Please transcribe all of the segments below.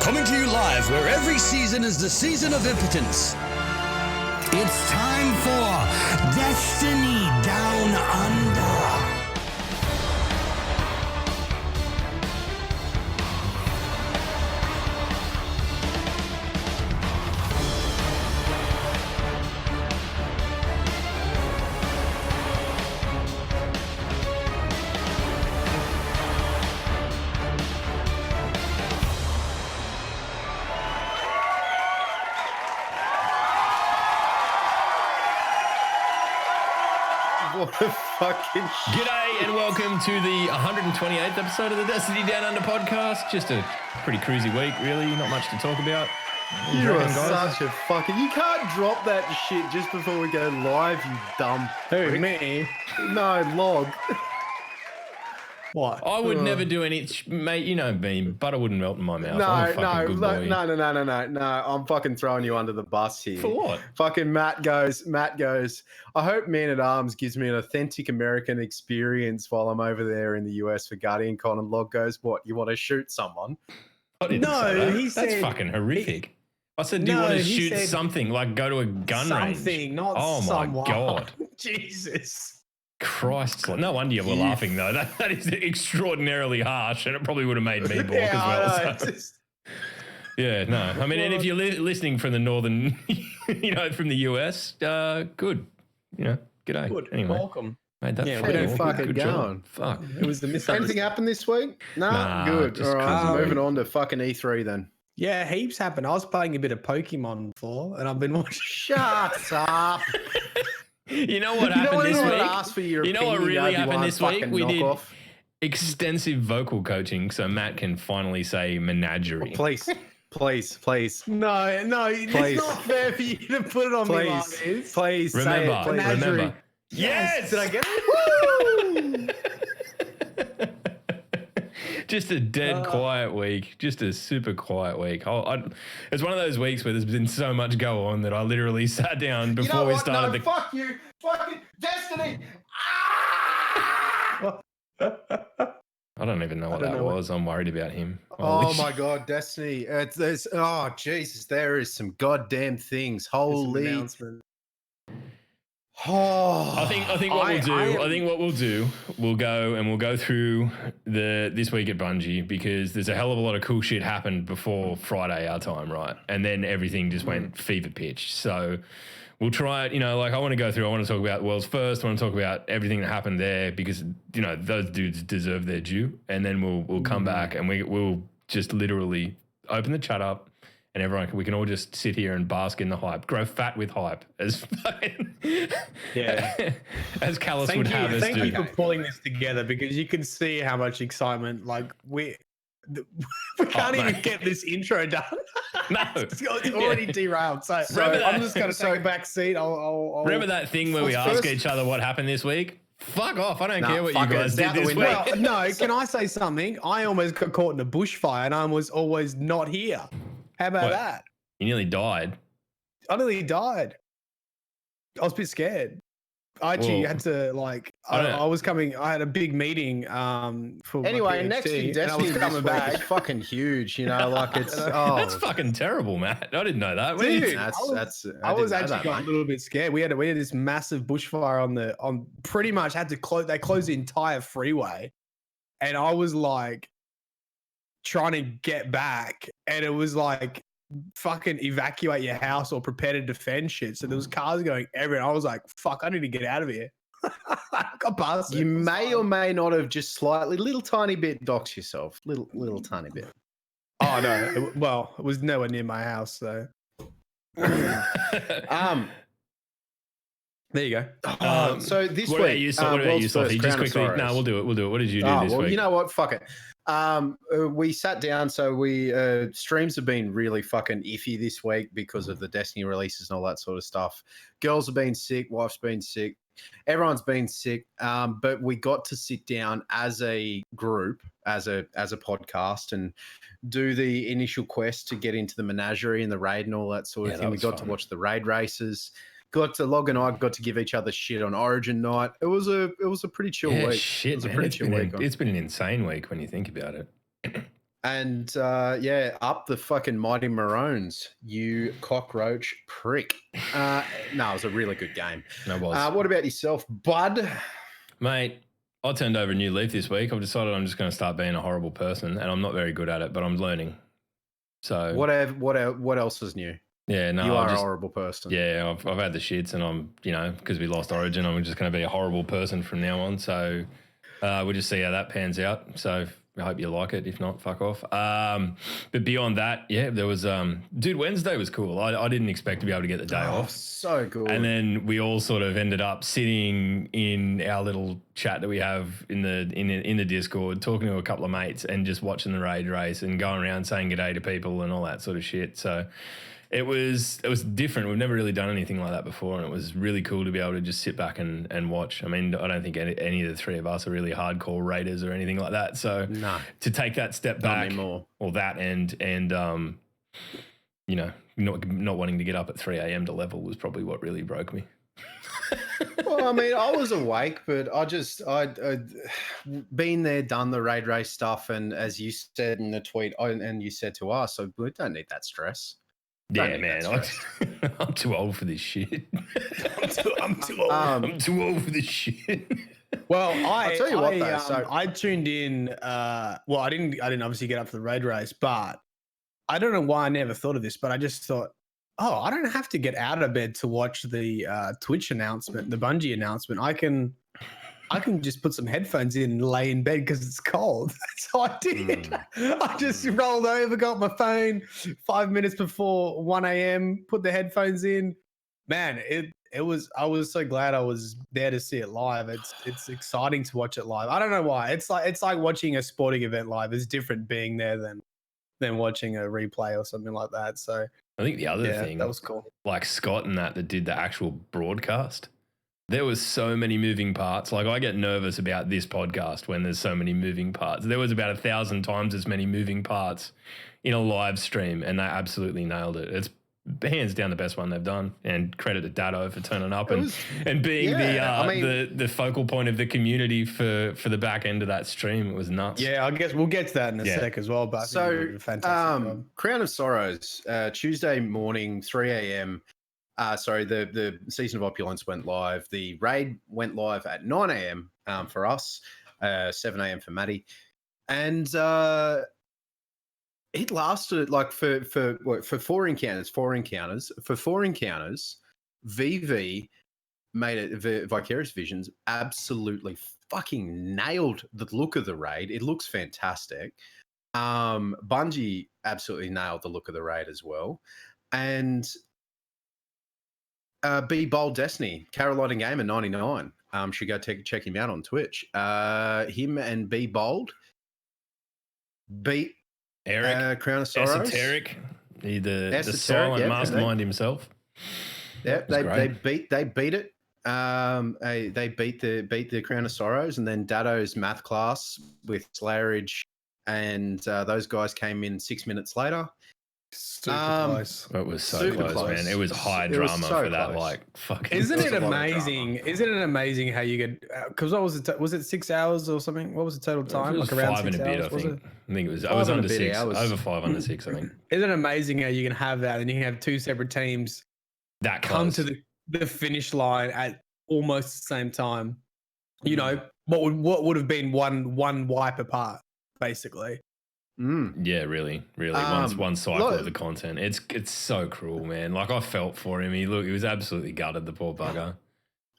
Coming to you live where every season is the season of impotence. It's time for Destiny Down Under. What a fucking shit. G'day and welcome to the 128th episode of the Destiny Down Under podcast. Just a pretty cruisy week, really. Not much to talk about. You are such a fucking... You can't drop that shit just before we go live, you dumb... Who, me? No, log. What? I would never do any... Mate, you know me. Butter wouldn't melt in my mouth. No, I'm a fucking good boy. no. I'm fucking throwing you under the bus here. For what? Fucking Matt goes, I hope Man at Arms gives me an authentic American experience while I'm over there in the US for Guardian Con, and Log goes, what, you want to shoot someone? I didn't No, say that. he That's said- fucking horrific. I said, do you want to he shoot said something? Like go to a gun range? Something, not Oh someone. my God. Jesus. Christ. No wonder you were laughing, though. That is extraordinarily harsh, and it probably would have made me balk as well. I know, so. just- Yeah, no. I mean, and if you're listening from the northern, from the US, good. G'day. Good. Anyway, Welcome. made that Yeah, fucking we awkward. fucking Good going. job. Fuck. It was the Anything misunderstanding. happened this week? Nah, Good. just All right, so cruising. moving on to fucking E3 then. Yeah, heaps happened. I was playing a bit of Pokemon before, and I've been watching. Shut up. You know what You happened don't this even week? ask for your You know what opinion, really Obi-Wan happened this week? fucking We did knockoff. extensive vocal coaching so Matt can finally say menagerie. Please. No, Please. it's not fair for you to put it on me like Please, this. please say Remember, it. Please. remember. Yes! Did I get it? Just a dead quiet week. Just a super quiet week. It's one of those weeks where there's been so much go on that I literally sat down before You know we what? started No, the. fuck you. Fucking Destiny. I don't even know what don't that know what- was. I'm worried about him. Oh Holy my shit. God, Destiny. Oh, Jesus. There is some goddamn things. Some Holy. announcement. Oh. I think what we'll do, we'll go through this week at Bungie, because there's a hell of a lot of cool shit happened before Friday our time, right? And then everything just went fever pitch. So we'll try it, I want to go through, I want to talk about World's First, I want to talk about everything that happened there, because those dudes deserve their due. And then we'll come back and we'll just literally open the chat up. And we can all just sit here and bask in the hype, grow fat with hype, as Yeah. as Callus would have us Thank do. you for pulling this together, because you can see how much excitement, like, we can't even mate. get this intro done. No, It's already derailed. So, Remember I'm that- just going to take a back seat. I'll remember that thing where we First- ask each other what happened this week? Fuck off! I don't Nah, care what you fuck it, guys it's did out the this week. window. Well, no, can I say something? I almost got caught in a bushfire and I was always not here. How about What? that? You nearly died. I nearly died. I was a bit scared. I actually Whoa. had to, like, I don't- I was coming, I had a big meeting for my Anyway, PhD, next in and I Destiny was this coming week back. is fucking huge, like it's... That's fucking terrible, Matt. I didn't know that. Dude, That's I was didn't know actually that, got a mate. little bit scared. We had this massive bushfire on pretty much had to close. They closed the entire freeway, and I was like trying to get back, and it was like fucking evacuate your house or prepare to defend shit. So there was cars going everywhere. I was like, fuck, I need to get out of here. I got past it. You It was may fine. or may not have just slightly, little tiny bit doxed yourself. Little tiny bit. Oh no! It was nowhere near my house, so there you go. So this what week, about you, what about World's you, First, Sophie? Just Crown of quickly. Sorrows. No, we'll do it. What did you do Oh, this well, week? you know what? Fuck it. We sat down, so we streams have been really fucking iffy this week because of the Destiny releases and all that sort of stuff. Girls have been sick, wife's been sick, everyone's been sick. But we got to sit down as a group, as a podcast, and do the initial quest to get into the menagerie and the raid and all that sort of Yeah, thing. that We was got fun. to watch the raid races. Log and I got to give each other shit on Origin night. It was a pretty chill Yeah, week. shit, it was a man. pretty chill week. It's been an insane week when you think about it. And up the fucking mighty Maroons, you cockroach prick. No, it was a really good game. No, it was. What about yourself, bud? Mate, I turned over a new leaf this week. I've decided I'm just going to start being a horrible person, and I'm not very good at it, but I'm learning. So what else is new? Yeah, no, you are a horrible person. Yeah, I've had the shits, and I'm, because we lost Origin, I'm just going to be a horrible person from now on. So we'll just see how that pans out. So I hope you like it. If not, fuck off. But beyond that, yeah, there was, dude, Wednesday was cool. I didn't expect to be able to get the day off. So good. And then we all sort of ended up sitting in our little chat that we have in the Discord, talking to a couple of mates and just watching the raid race and going around saying g'day to people and all that sort of shit. So it was different. We've never really done anything like that before, and it was really cool to be able to just sit back and watch. I mean, I don't think any of the three of us are really hardcore raiders or anything like that. So to take that step back, or that and not wanting to get up at 3 a.m. to level was probably what really broke me. Well, I mean, I was awake, but I'd been there, done the raid race stuff, and as you said in the tweet, and you said to us, so we don't need that stress. Yeah, man, I'm too old for this shit. I'm too old. I'm too old for this shit. Well, I'll tell you what, though. I tuned in. Well, I didn't obviously get up for the raid race, but I don't know why I never thought of this, but I just thought, oh, I don't have to get out of bed to watch the Twitch announcement, the Bungie announcement. I can just put some headphones in and lay in bed because it's cold. So I did. I just rolled over, got my phone 5 minutes before 1 a.m., put the headphones in. Man, it was. I was so glad I was there to see it live. It's exciting to watch it live. I don't know why. It's like watching a sporting event live. It's different being there than watching a replay or something like that. So I think the other thing that was cool. Like Scott and that did the actual broadcast. There was so many moving parts. Like I get nervous about this podcast when there's so many moving parts. There was about 1,000 times as many moving parts in a live stream, and they absolutely nailed it. It's hands down the best one they've done, and credit to Dado for turning up and being the focal point of the community for the back end of that stream. It was nuts. Yeah, I guess we'll get to that in a sec as well. But so, fantastic Crown of Sorrows, Tuesday morning, 3 a.m. The Season of Opulence went live. The raid went live at 9 a.m. For us, 7 a.m. for Maddie, and it lasted like for 4 encounters. For 4 encounters, VV made it. Vicarious Visions absolutely fucking nailed the look of the raid. It looks fantastic. Bungie absolutely nailed the look of the raid as well, and. Be Bold Destiny, Carolina Gamer 99. Should go check him out on Twitch. Him and Be Bold beat Eric Crown of Sorrows. Esoteric, the silent mastermind himself. Yeah, they beat it. They beat the Crown of Sorrows, and then Dado's math class with Slayerage, and those guys came in 6 minutes later. Super close. It was so close, man. It was high drama for that. Like, fucking. Isn't it amazing? Isn't it amazing how you get? Because what was it? Was it 6 hours or something? What was the total time? It was like around 5 and a bit. hours, I think it was. I was under 6. Over 5 under 6. I think. Isn't it amazing how you can have that, and you can have two separate teams that come to the finish line at almost the same time? You know what would have been one wipe apart, basically. Yeah, really. One cycle of the content. It's so cruel, man. Like I felt for him. He was absolutely gutted, the poor bugger.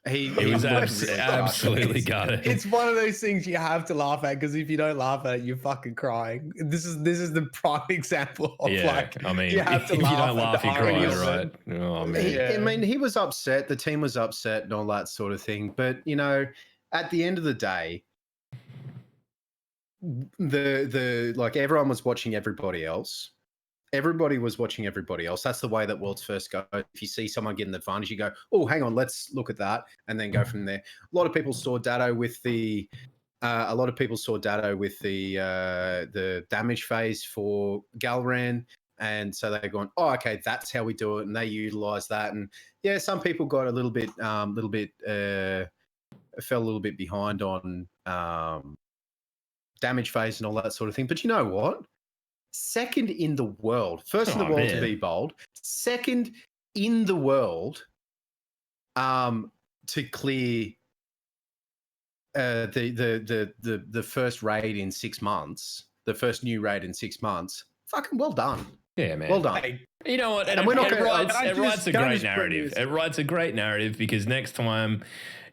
He was absolutely gutted. It's one of those things you have to laugh at, because if you don't laugh at it, you're fucking crying. This is the prime example of I mean, you have to if laugh you don't laugh, you cry, right? Oh man. I mean, he was upset. The team was upset and all that sort of thing. But at the end of the day, the like everyone was watching everybody else. Everybody was watching everybody else. That's the way that worlds first go. If you see someone getting the advantage, you go, "Oh, hang on, let's look at that," and then go from there. A lot of people saw Dado with the damage phase for Galran, and so they're going, "Oh, okay, that's how we do it," and they utilize that. And yeah, some people got a little bit fell a little bit behind on damage phase and all that sort of thing. But you know what? second in the world, first in the world to be bold, second in the world to clear the first raid in 6 months, the first new raid in 6 months. Fucking well done. Yeah, man. Well done. Hey, you know what? And we're not it writes a great just narrative. It writes a great narrative because next time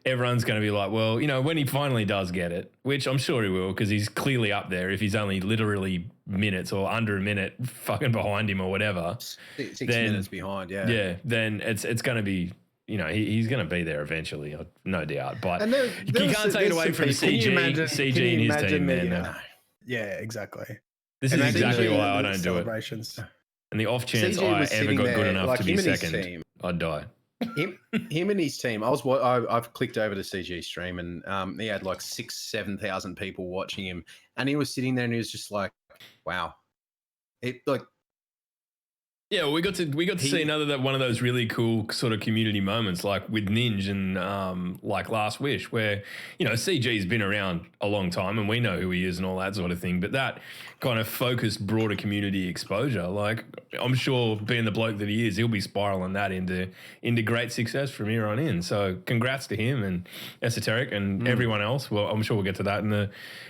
everyone's going to be like, well, you know, when he finally does get it, which I'm sure he will because he's clearly up there if he's only literally minutes or under a minute fucking behind him or whatever. 6 minutes behind, yeah. Yeah, then it's going to be, you know, he's going to be there eventually, no doubt. But you can't take it away from CG and his team, man. Yeah, exactly. This is exactly why I don't do it. Celebrations. And the off chance CG I was ever got sitting good there, enough like to be him and his second, team. I'd die. Him and his team. I've clicked over to CG stream and he had like 6,000-7,000 people watching him, and he was sitting there and he was just like, "Wow." It like. Yeah, well, we got to see another one of those really cool sort of community moments, like with Ninja and like Last Wish, where, you know, CG's been around a long time and we know who he is and all that sort of thing. But that kind of focused, broader community exposure, like I'm sure being the bloke that he is, he'll be spiraling that into great success from here on in. So congrats to him and Esoteric and everyone else. Well, I'm sure we'll get to that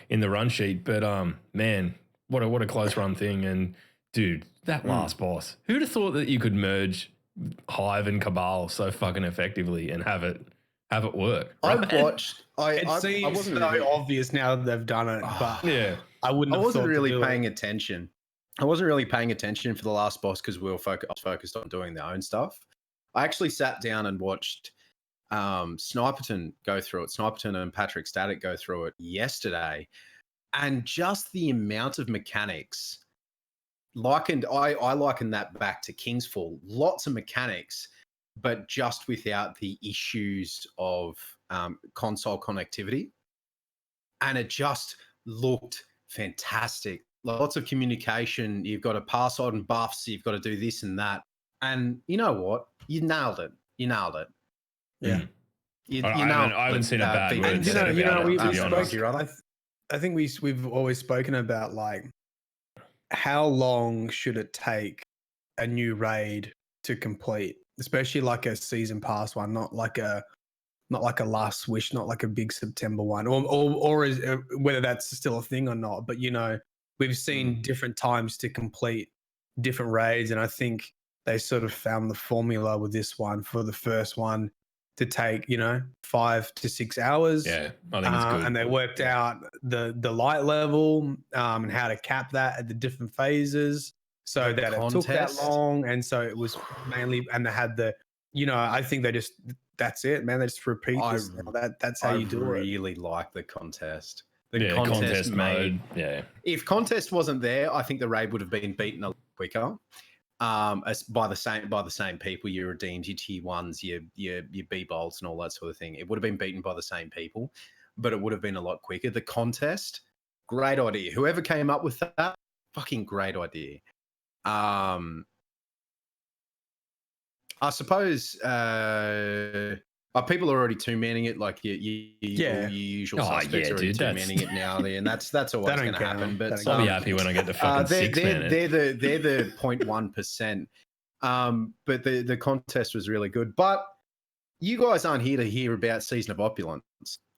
in the run sheet. But man, what a close run thing. And dude, that last boss. Who'd have thought that you could merge Hive and Cabal so fucking effectively and have it work? Right? I've watched. It seems so obvious now that they've done it, but yeah, I wasn't really paying attention. I wasn't really paying attention for the last boss because I was focused on doing their own stuff. I actually sat down and watched Sniperton go through it. Sniperton and Patrick Static go through it yesterday, and just the amount of mechanics. I liken that back to Kingsfall. Lots of mechanics, but just without the issues of console connectivity. And it just looked fantastic. Lots of communication. You've got to pass on buffs. You've got to do this and that. And you know what? You nailed it. Yeah. I haven't seen a bad word said about it, to be honest. I think we've always spoken about like, how long should it take a new raid to complete, especially like a season pass one, not like a Last Wish, not like a big September one, or is whether that's still a thing or not. But you know, we've seen different times to complete different raids, and I think they sort of found the formula with this one for the first one to take, 5 to 6 hours. Yeah, I think it's good. And they worked out the light level and how to cap that at the different phases so that it took that long. And so it was mainly, and they had I think that's it, man. They just repeat this. That's how you do it. I really like the contest. Contest mode. Yeah. If contest wasn't there, I think the raid would have been beaten a lot quicker. As by the same people, your redeems, your tier ones, your B bolts and all that sort of thing. It would have been beaten by the same people, but it would have been a lot quicker. The contest, great idea. Whoever came up with that, fucking great idea. I suppose people are already two-manning it, like your usual suspects are already two-manning it now, and that's always going to happen. But I'll be happy when I get the fucking six-man. They're the 0.1%. But the contest was really good. But you guys aren't here to hear about Season of Opulence.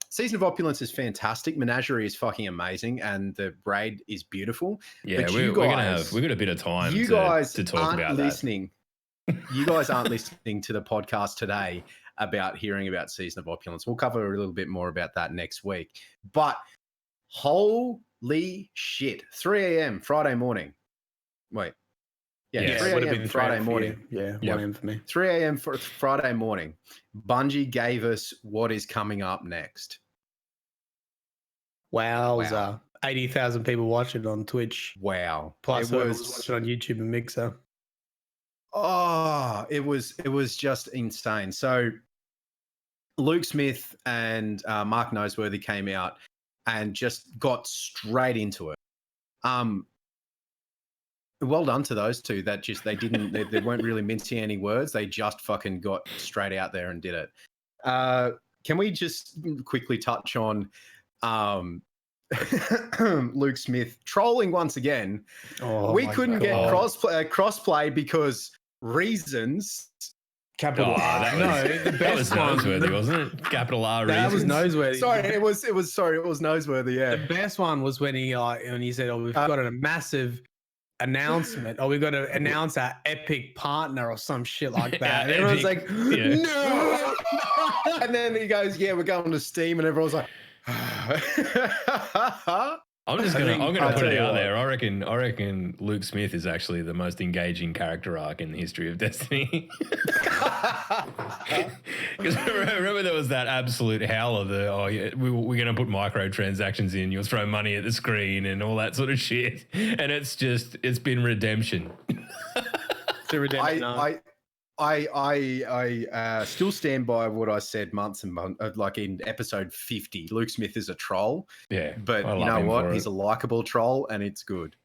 Season of Opulence is fantastic. Menagerie is fucking amazing, and the raid is beautiful. Yeah, but we've got a bit of time. You guys to talk about listening. You guys aren't listening to the podcast today about hearing about Season of Opulence. We'll cover a little bit more about that next week. But holy shit, 3 a.m. Friday morning. Wait. Yeah, 3 a.m. Friday morning. Yeah, 1 a.m. for me. 3 a.m. for Friday morning. Bungie gave us what is coming up next. Wow. 80,000 people watching on Twitch. Wow. Plus, I was watching on YouTube and Mixer. Oh, it was just insane. So Luke Smith and Mark Noseworthy came out and just got straight into it. Well done to those two. That just they weren't really mincing any words. They just fucking got straight out there and did it. Can we just quickly touch on Luke Smith trolling once again. Oh, We my couldn't get God. crossplay because reasons. Capital R. that No, the that was best one. noseworthy, wasn't it? Capital R That was reasons. noseworthy. Sorry, it was noseworthy. Yeah. The best one was when he said, "Oh, we've got a massive announcement. Oh, we've got to announce our epic partner or some shit like that." And everyone's like, yeah. "No!" And then he goes, "Yeah, we're going to Steam," and everyone's like, I'm I'll gonna put tell it you out what. there. I reckon Luke Smith is actually the most engaging character arc in the history of Destiny. Because remember there was that absolute howl of we're going to put microtransactions in, you'll throw money at the screen and all that sort of shit. And it's been redemption. The redemption arc. I still stand by what I said months and months, like in episode 50. Luke Smith is a troll, Yeah. but I you love know him what? for He's it. a likable troll, and it's good.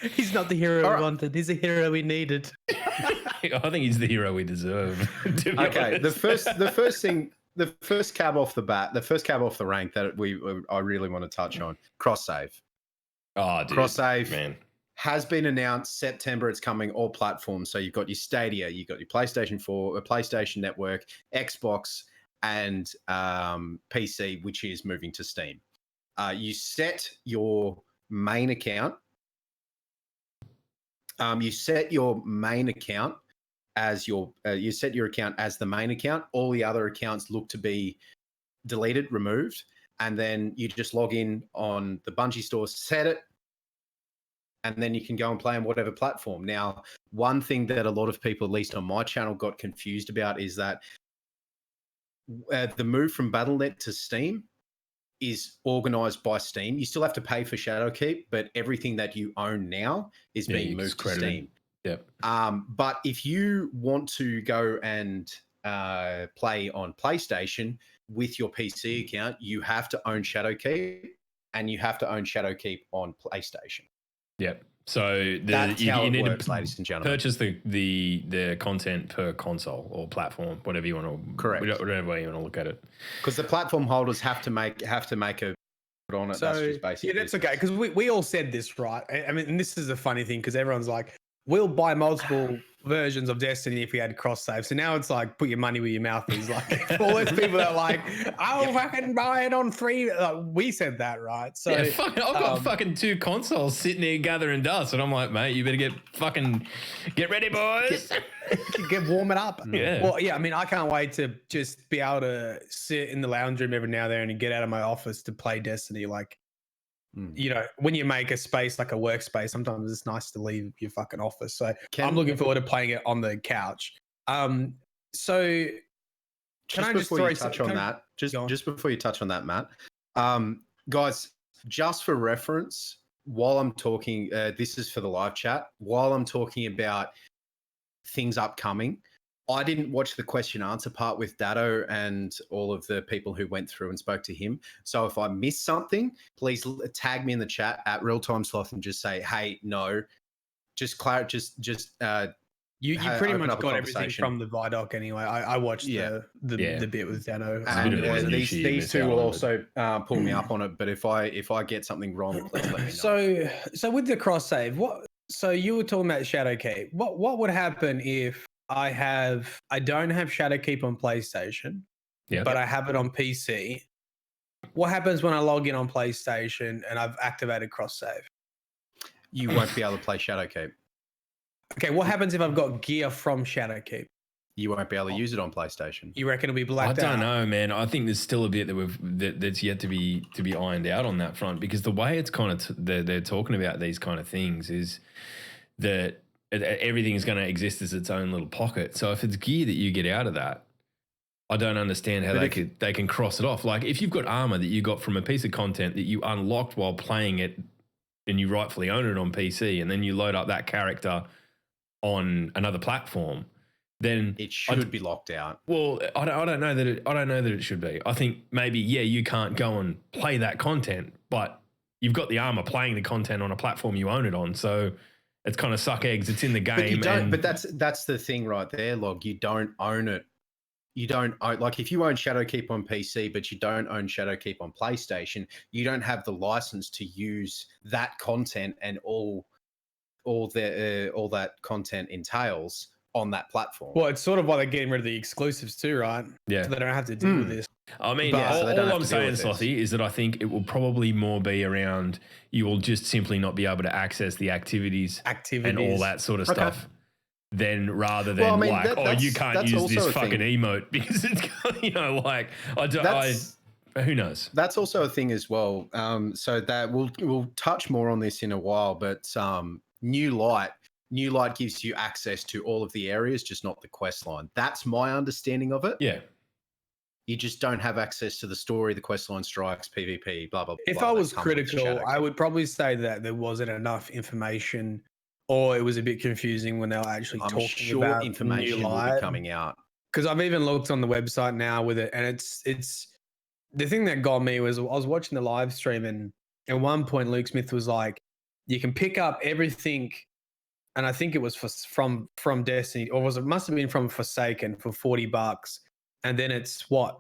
He's not the hero All we right. wanted. He's a hero we needed. I think he's the hero we deserve. To be Okay, honest. the first cab off the rank that I really want to touch on, cross save. Oh, dude. Cross save Man. has been announced. September, it's coming all platforms. So you've got your Stadia, you've got your PlayStation 4, PlayStation Network, Xbox, and PC, which is moving to Steam. You set your main account. You set your account as the main account. All the other accounts look to be deleted, removed, and then you just log in on the Bungie store, set it, and then you can go and play on whatever platform. Now, one thing that a lot of people, at least on my channel, got confused about is that the move from Battle.net to Steam is organized by Steam. You still have to pay for Shadowkeep, but everything that you own now is being moved to Steam. Yep. But if you want to go and play on PlayStation with your PC account, you have to own Shadowkeep, and you have to own Shadowkeep on PlayStation. Yep. So That's how you it need works, to ladies and gentlemen. purchase the content per console or platform, whatever you want to. Correct. Whatever way you want to look at it. Because the platform holders have to make a put on it. So That's just basically. yeah, that's okay because we all said this, right? I mean, and this is a funny thing because everyone's like, we'll buy multiple versions of Destiny if we had cross save. So now it's like, put your money where your mouth is. Like all those people that are like, I'll fucking buy it on 3. We said that, right? So Yeah, I've got fucking 2 consoles sitting there gathering dust, and I'm like, mate, you better get ready, boys. get warm it up. Yeah. Well, yeah. I mean, I can't wait to just be able to sit in the lounge room every now and then and get out of my office to play Destiny. Like, you know, when you make a space like a workspace, sometimes it's nice to leave your fucking office. So I'm looking forward to playing it on the couch. So can I just before throw you touch on that, just before you touch on that, Matt, guys, just for reference, while I'm talking, this is for the live chat. While I'm talking about things upcoming, I didn't watch the question answer part with Datto and all of the people who went through and spoke to him. So if I missed something, please tag me in the chat at Real Time Sloth and just say, hey, no, just you pretty open much up a got everything conversation. from the Vidoc anyway. I watched the bit with Datto. And bit of a these two will also pull me up on it. But if I get something wrong, please let me know. So with the cross save, so you were talking about Shadowkeep. What would happen if I don't have Shadowkeep on PlayStation, but I have it on PC? What happens when I log in on PlayStation and I've activated cross save? You won't be able to play Shadowkeep. Okay, what happens if I've got gear from Shadowkeep? You won't be able to use it on PlayStation. You reckon it'll be blacked out? I don't know, man. I think there's still a bit that's yet to be ironed out on that front, because the way it's kind of they're talking about these kind of things is that everything is going to exist as its own little pocket. So if it's gear that you get out of that, I don't understand how they can cross it off. Like if you've got armor that you got from a piece of content that you unlocked while playing it, and you rightfully own it on PC, and then you load up that character on another platform, then it should be locked out. Well, I don't know that it should be. I think maybe you can't go and play that content, but you've got the armor playing the content on a platform you own it on, so it's kind of suck eggs. It's in the game. But that's the thing right there, Log. You don't own it you don't own, like if you own Shadowkeep on PC, but you don't own Shadowkeep on PlayStation, you don't have the license to use that content and all that content entails on that platform. Well, it's sort of why they're getting rid of the exclusives too, right? Yeah. So they don't have to deal with this. I mean, But- so they don't all have I'm to deal saying, with this. Slothy, is that I think it will probably more be around you will just simply not be able to access the activities and all that sort of Okay. stuff. Then rather than Well, I mean, like, that's- you can't that's use also this a fucking thing. emote because it's, like, who knows? That's also a thing as well. So that we'll touch more on this in a while, but New Light gives you access to all of the areas, just not the quest line. That's my understanding of it. Yeah. You just don't have access to the story, the quest line strikes, PvP, blah blah. If blah, I that was come with critical, Shadowkeep. I would probably say that there wasn't enough information, or it was a bit confusing when they were actually I'm talking sure about information New will Light. be coming out. Because I've even looked on the website now with it, and it's the thing that got me was I was watching the live stream, and at one point Luke Smith was like, "You can pick up everything," and I think it was from Destiny, or was it must have been from Forsaken for $40, and then it's what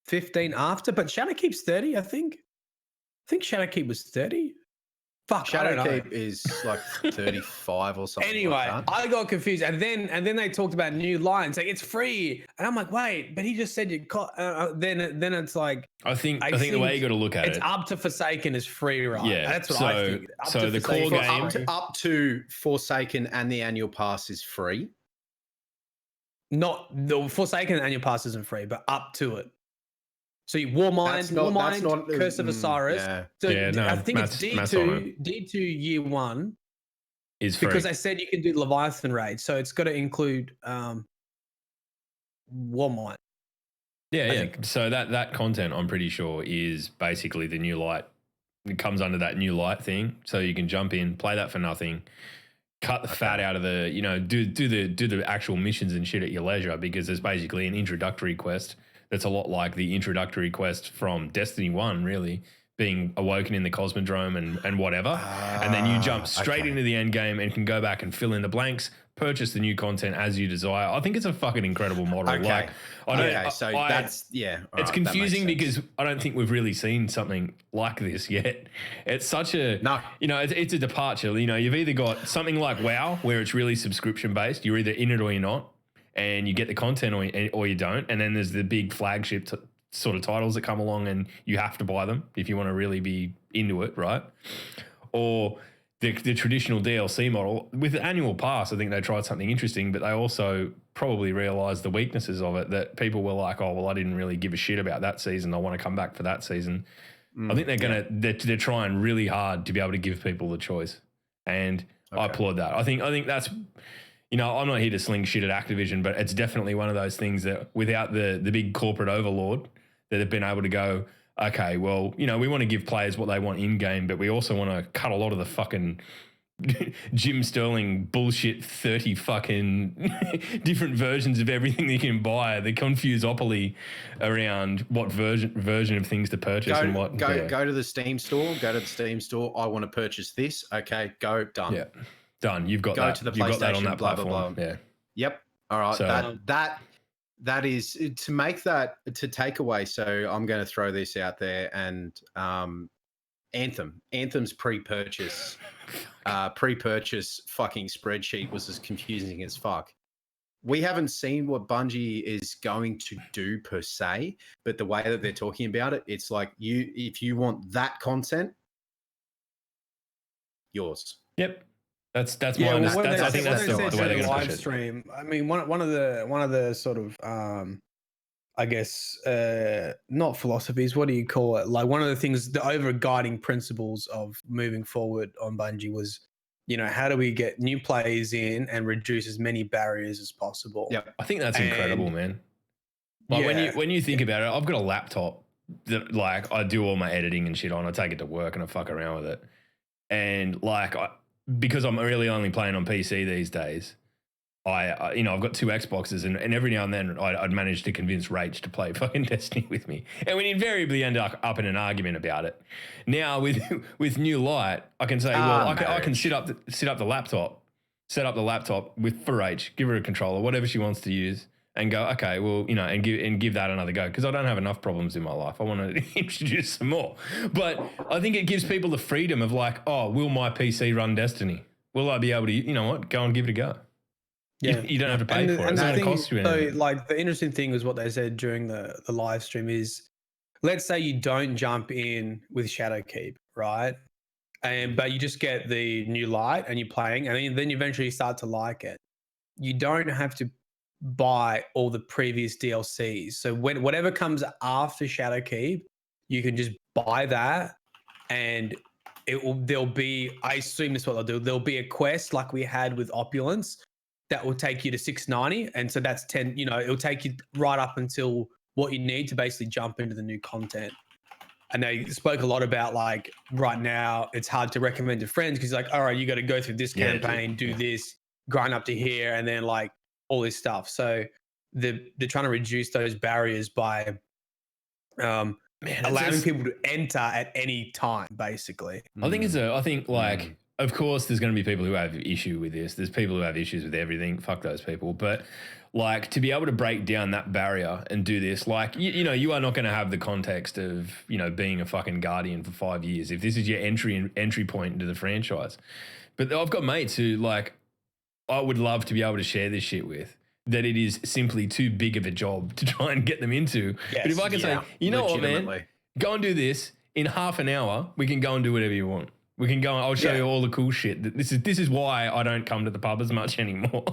15 after, but Shadowkeep's 30, I think. I think Shadowkeep was 30. Fuck, I don't know. Shadowkeep is like 35 or something. Anyway, like that. I got confused, and then they talked about New Light, saying it's free, and I'm like, wait, but he just said you. Then it's like I think the way you got to look at it's it. up to Forsaken is free, right? Yeah, That's what I so- think. Up so to the Forsaken core is game- free. Up to Forsaken and the annual pass is free. Not the Forsaken annual pass isn't free, but up to it. So you Warmind, Curse of Osiris. Yeah. So Yeah, no, I think Matt's it's on D2 year one. Is free. Because they said you can do Leviathan raid, so it's got to include Warmind. Yeah. think. So that content, I'm pretty sure, is basically the New Light. It comes under that New Light thing, so you can jump in, play that for nothing, cut the fat out of the, do the actual missions and shit at your leisure, because there's basically an introductory quest that's a lot like the introductory quest from Destiny 1, really, being awoken in the Cosmodrome and whatever. And then you jump straight into the end game and can go back and fill in the blanks, purchase the new content as you desire. I think it's a fucking incredible model. Okay. Like, It's confusing because I don't think we've really seen something like this yet. It's such a, No. it's a departure. You've either got something like WoW, where it's really subscription based. You're either in it or you're not, and you get the content or you don't. And then there's the big flagship sort of titles that come along and you have to buy them if you want to really be into it, right? Or the traditional DLC model. With the annual pass, I think they tried something interesting, but they also probably realized the weaknesses of it, that people were like, oh, well, I didn't really give a shit about that season. I want to come back for that season. I think they're trying really hard to be able to give people the choice. And I applaud that. I think that's, I'm not here to sling shit at Activision, but it's definitely one of those things that without the big corporate overlord, that have been able to go, okay, well, we want to give players what they want in game, but we also want to cut a lot of the fucking Jim Sterling bullshit 30 fucking different versions of everything that you can buy, the confuseopoly around what version of things to purchase and what. Go to the Steam store. I want to purchase this. Okay, go, done. Yeah, done. You've got Go that. to the You've got that on PlayStation, that blah, blah, platform. blah. Yeah. Yep. All right. So- That is to make that to take away. So I'm going to throw this out there, and Anthem's pre-purchase fucking spreadsheet was as confusing as fuck. We haven't seen what Bungie is going to do per se, but the way that they're talking about it, it's like if you want that content, yours. Yep. That's Yeah, my well, what understanding. I they think said- that's what the they way said they're in going to live push it. stream. I mean, one of the sort of I guess not philosophies. What do you call it? Like one of the things, the over guiding principles of moving forward on Bungie was, how do we get new players in and reduce as many barriers as possible? Yep. I think that's And- incredible, man. Like when you think about it, I've got a laptop that like I do all my editing and shit on. I take it to work and I fuck around with it. And like because I'm really only playing on PC these days, I've got two Xboxes and every now and then I'd manage to convince Rach to play fucking Destiny with me, and we'd invariably end up in an argument about it. Now with New Light, I can say, I can set up the laptop with for Rach, give her a controller, whatever she wants to use, and go, okay, well, you know, and give that another go, because I don't have enough problems in my life. I want to introduce some more. But I think it gives people the freedom of like, oh, will my PC run Destiny? Will I be able to, you know what, go and give it a go? Yeah, you don't have to pay for it. And It's not the going to thing, cost you so anything. like the interesting thing was what they said during the live stream is, let's say you don't jump in with Shadowkeep, right? But you just get the new light and you're playing, and then you eventually start to like it. You don't have to buy all the previous DLCs. So whatever comes after Shadowkeep, you can just buy that, and there'll be, I assume this is what they'll do. There'll be a quest like we had with Opulence that will take you to 690, and so that's 10. You know, it'll take you right up until what you need to basically jump into the new content. And they spoke a lot about like right now it's hard to recommend to friends because like, all right, you got to go through this campaign, do this, grind up to here, and then like all this stuff. So they're trying to reduce those barriers by allowing people to enter at any time, basically. I think like, of course, there's going to be people who have issue with this. There's people who have issues with everything. Fuck those people. But like, to be able to break down that barrier and do this, like, you know, you are not going to have the context of, you know, being a fucking Guardian for 5 years if this is your entry point into the franchise. But I've got mates who like, I would love to be able to share this shit with, that it is simply too big of a job to try and get them into. Yes, but if I can say, you know what, man, go and do this in half an hour, we can go and do whatever you want. We can go and I'll show you all the cool shit. This is why I don't come to the pub as much anymore.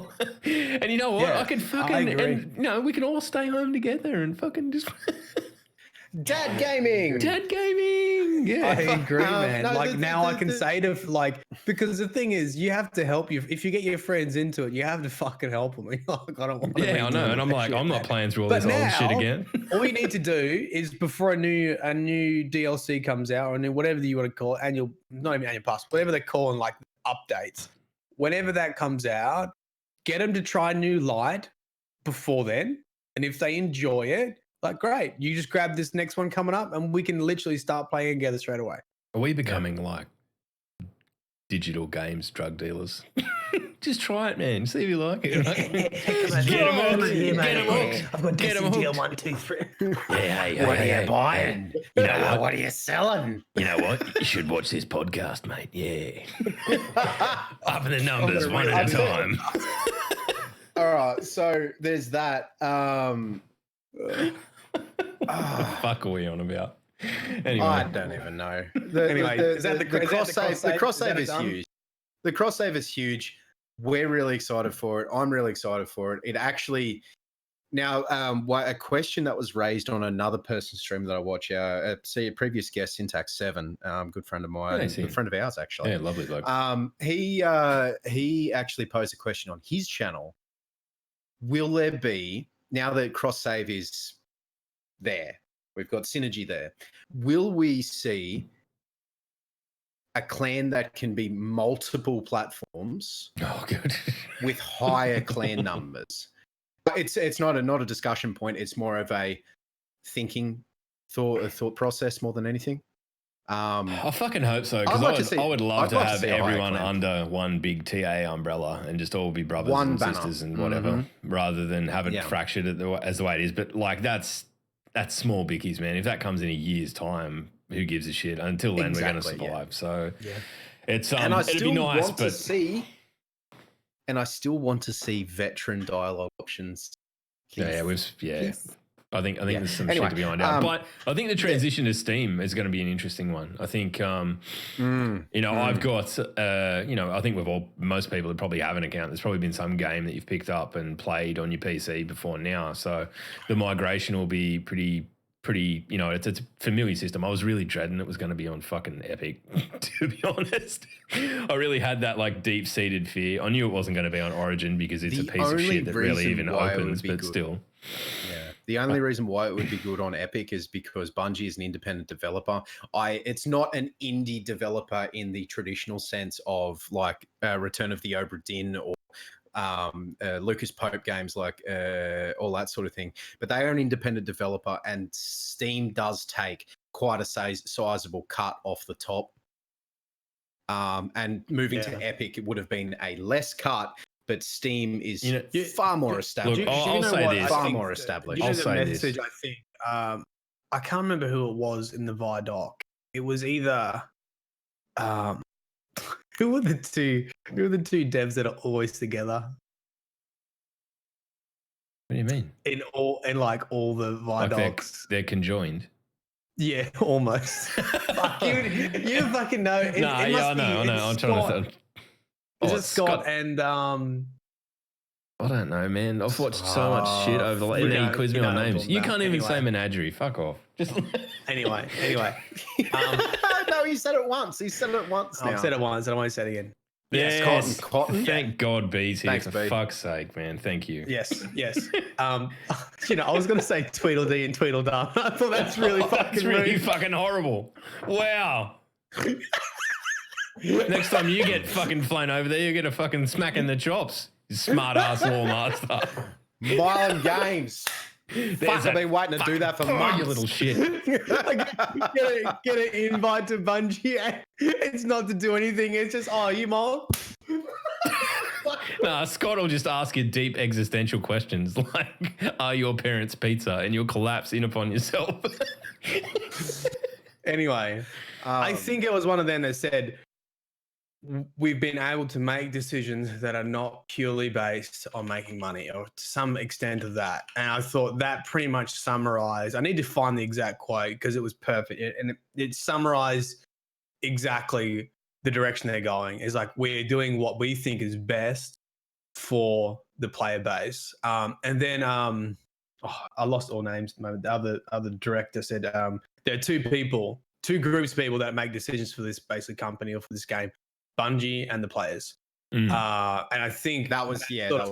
And you know what? I can fucking, and you know, we can all stay home together and fucking just Dad gaming. Yeah, I agree, man. No, like now I can say to like, because the thing is, you have to help you. If you get your friends into it, you have to fucking help them. Like, I don't want to. Yeah, I know. And I'm like, I'm not playing through all this old shit again. All you need to do is before a new DLC comes out, or whatever you want to call it, not even annual pass, whatever they're calling like updates. Whenever that comes out, get them to try new light before then, and if they enjoy it, like, great, you just grab this next one coming up and we can literally start playing together straight away. Are we becoming like digital games drug dealers? Just try it, man. See if you like it. Right? Get them hooked. I've got Destiny 1, 2, 3. Yeah, what are you buying? You know what? What are you selling? You know what? You should watch this podcast, mate. Yeah. Up in the numbers one at a time. All right, so there's that. Fuck are we on about? Anyway. I don't even know. The cross save is huge. The cross save is huge. We're really excited for it. I'm really excited for it. It actually now a question that was raised on another person's stream that I watch. A previous guest, Syntax 7, good friend of mine, good friend of ours actually. Yeah, lovely bloke. He actually posed a question on his channel. Will there be, now that cross save is there, we've got synergy there, will we see a clan that can be multiple platforms with higher clan numbers? It's not a discussion point, it's more of a thought process more than anything. I fucking hope so, because I would love to have everyone under one big TA umbrella and just all be brothers and sisters and whatever, rather than have it fractured as the way it is. But like that's small bickies, man. If that comes in a year's time, who gives a shit? Until then, we're going to survive. So it's it'd be nice, but I still want to see veteran dialogue options. I think there's some shit to be ironed out. But I think the transition to Steam is going to be an interesting one. I think, I've got, I think most people that probably have an account, there's probably been some game that you've picked up and played on your PC before now. So the migration will be pretty, it's a familiar system. I was really dreading it was going to be on fucking Epic, to be honest. I really had that like deep-seated fear. I knew it wasn't going to be on Origin because it's a piece of shit that rarely even opens, but still. Yeah. The only reason why it would be good on Epic is because Bungie is an independent developer. It's not an indie developer in the traditional sense of like Return of the Obra Dinn or Lucas Pope games, like all that sort of thing. But they are an independent developer, and Steam does take quite a sizable cut off the top. And moving to Epic, it would have been a less cut, but Steam is far more established. Look, I'll say this. Far more established. You know I'll the say message, I think. I can't remember who it was in the Vidoc. It was either who are the two devs that are always together? What do you mean? In all the Vidocs. They're conjoined. Yeah, almost. Fuck, you fucking know. I know. I'm trying to think. Is it Scott and I don't know, man. I've watched so much shit over the and then he quizzed me on names. You can't even say Menagerie. Fuck off. Just anyway. No, he said it once. He said it once. I've said it once. I don't want to say it again. Yes, Cotton. Thank God B's here. Thanks, for B. fuck's sake, man. Thank you. Yes. I was going to say Tweedledee and Tweedledum. I thought that's really fucking horrible. Wow. Next time you get fucking flown over there, you get a fucking smack in the chops. You smart ass law master. Violent games. Fuck, I've been waiting to do that for months. You little shit. get an invite to Bungie. It's not to do anything. It's just, you mom. Nah, Scott will just ask you deep existential questions like, are your parents pizza? And you'll collapse in upon yourself. Anyway, I think it was one of them that said, we've been able to make decisions that are not purely based on making money, or to some extent of that. And I thought that pretty much summarized. I need to find the exact quote because it was perfect. And it summarized exactly the direction they're going. Is like, we're doing what we think is best for the player base. And then I lost all names at the moment. The other director said there are two groups of people that make decisions for this basically company or for this game. Bungie and the players. And I think that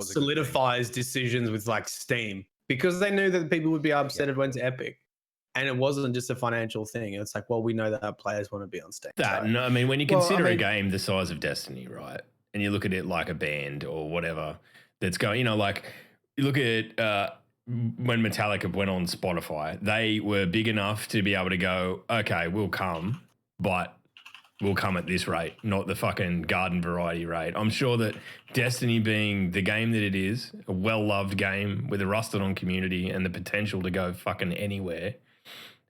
solidifies decisions with like Steam, because they knew that people would be upset if it went to Epic. And it wasn't just a financial thing. It's like, well, we know that our players want to be on Steam. No, I mean, when you consider a game the size of Destiny, right, and you look at it like a band or whatever that's going, like you look at when Metallica went on Spotify, they were big enough to be able to go, okay, we'll come, but will come at this rate, not the fucking garden variety rate. I'm sure that Destiny, being the game that it is, a well-loved game with a rusted-on community and the potential to go fucking anywhere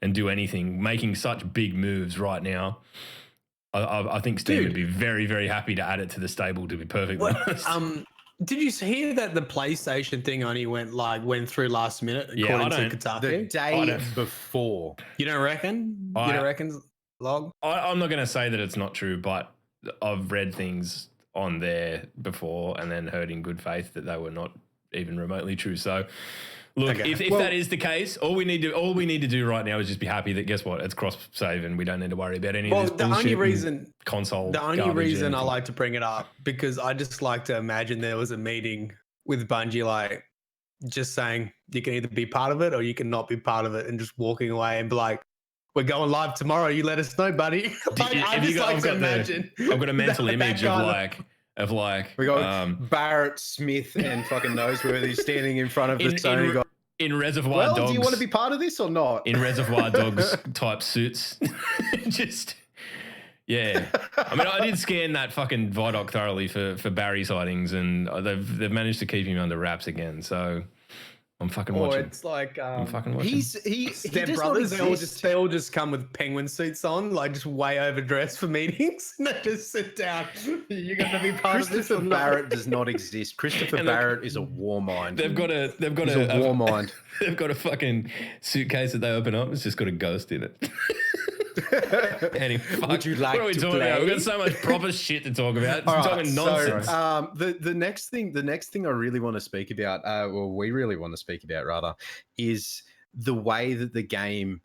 and do anything, making such big moves right now, I think Steam would be very, very happy to add it to the stable, to be perfectly honest. Did you hear that the PlayStation thing only went through last minute? Yeah, according to Kotaku? The day before. You don't reckon? You don't reckon? Log? I'm not going to say that it's not true, but I've read things on there before and then heard in good faith that they were not even remotely true. So, look, if that is the case, all we need to do right now is just be happy that, guess what, it's cross save and we don't need to worry about any of this bullshit. The only reason I like to bring it up, because I just like to imagine there was a meeting with Bungie, like just saying you can either be part of it or you can not be part of it, and just walking away and be like, we're going live tomorrow. You let us know, buddy. I've got a mental image of like we got Barrett Smith and fucking Noseworthy standing in front of the Sony guy. In Reservoir Dogs. Do you want to be part of this or not? In Reservoir Dogs type suits. Just, yeah. I mean, I did scan that fucking Vidoc thoroughly for Barry sightings, and they've managed to keep him under wraps again. So I'm fucking watching. It's like I'm fucking watching. Step Brothers. They all just come with penguin suits on, like just way overdressed for meetings. And they just sit down. You're gonna be part of this. Christopher Barrett does not exist. Christopher Barrett is a war mind. They've got a war mind. They've got a fucking suitcase that they open up. It's just got a ghost in it. Anyway, would you like what are we to talking play? about? We've got so much proper shit to talk about. All Talking nonsense. So, the next thing I really want to speak about, we really want to speak about rather, is the way that the game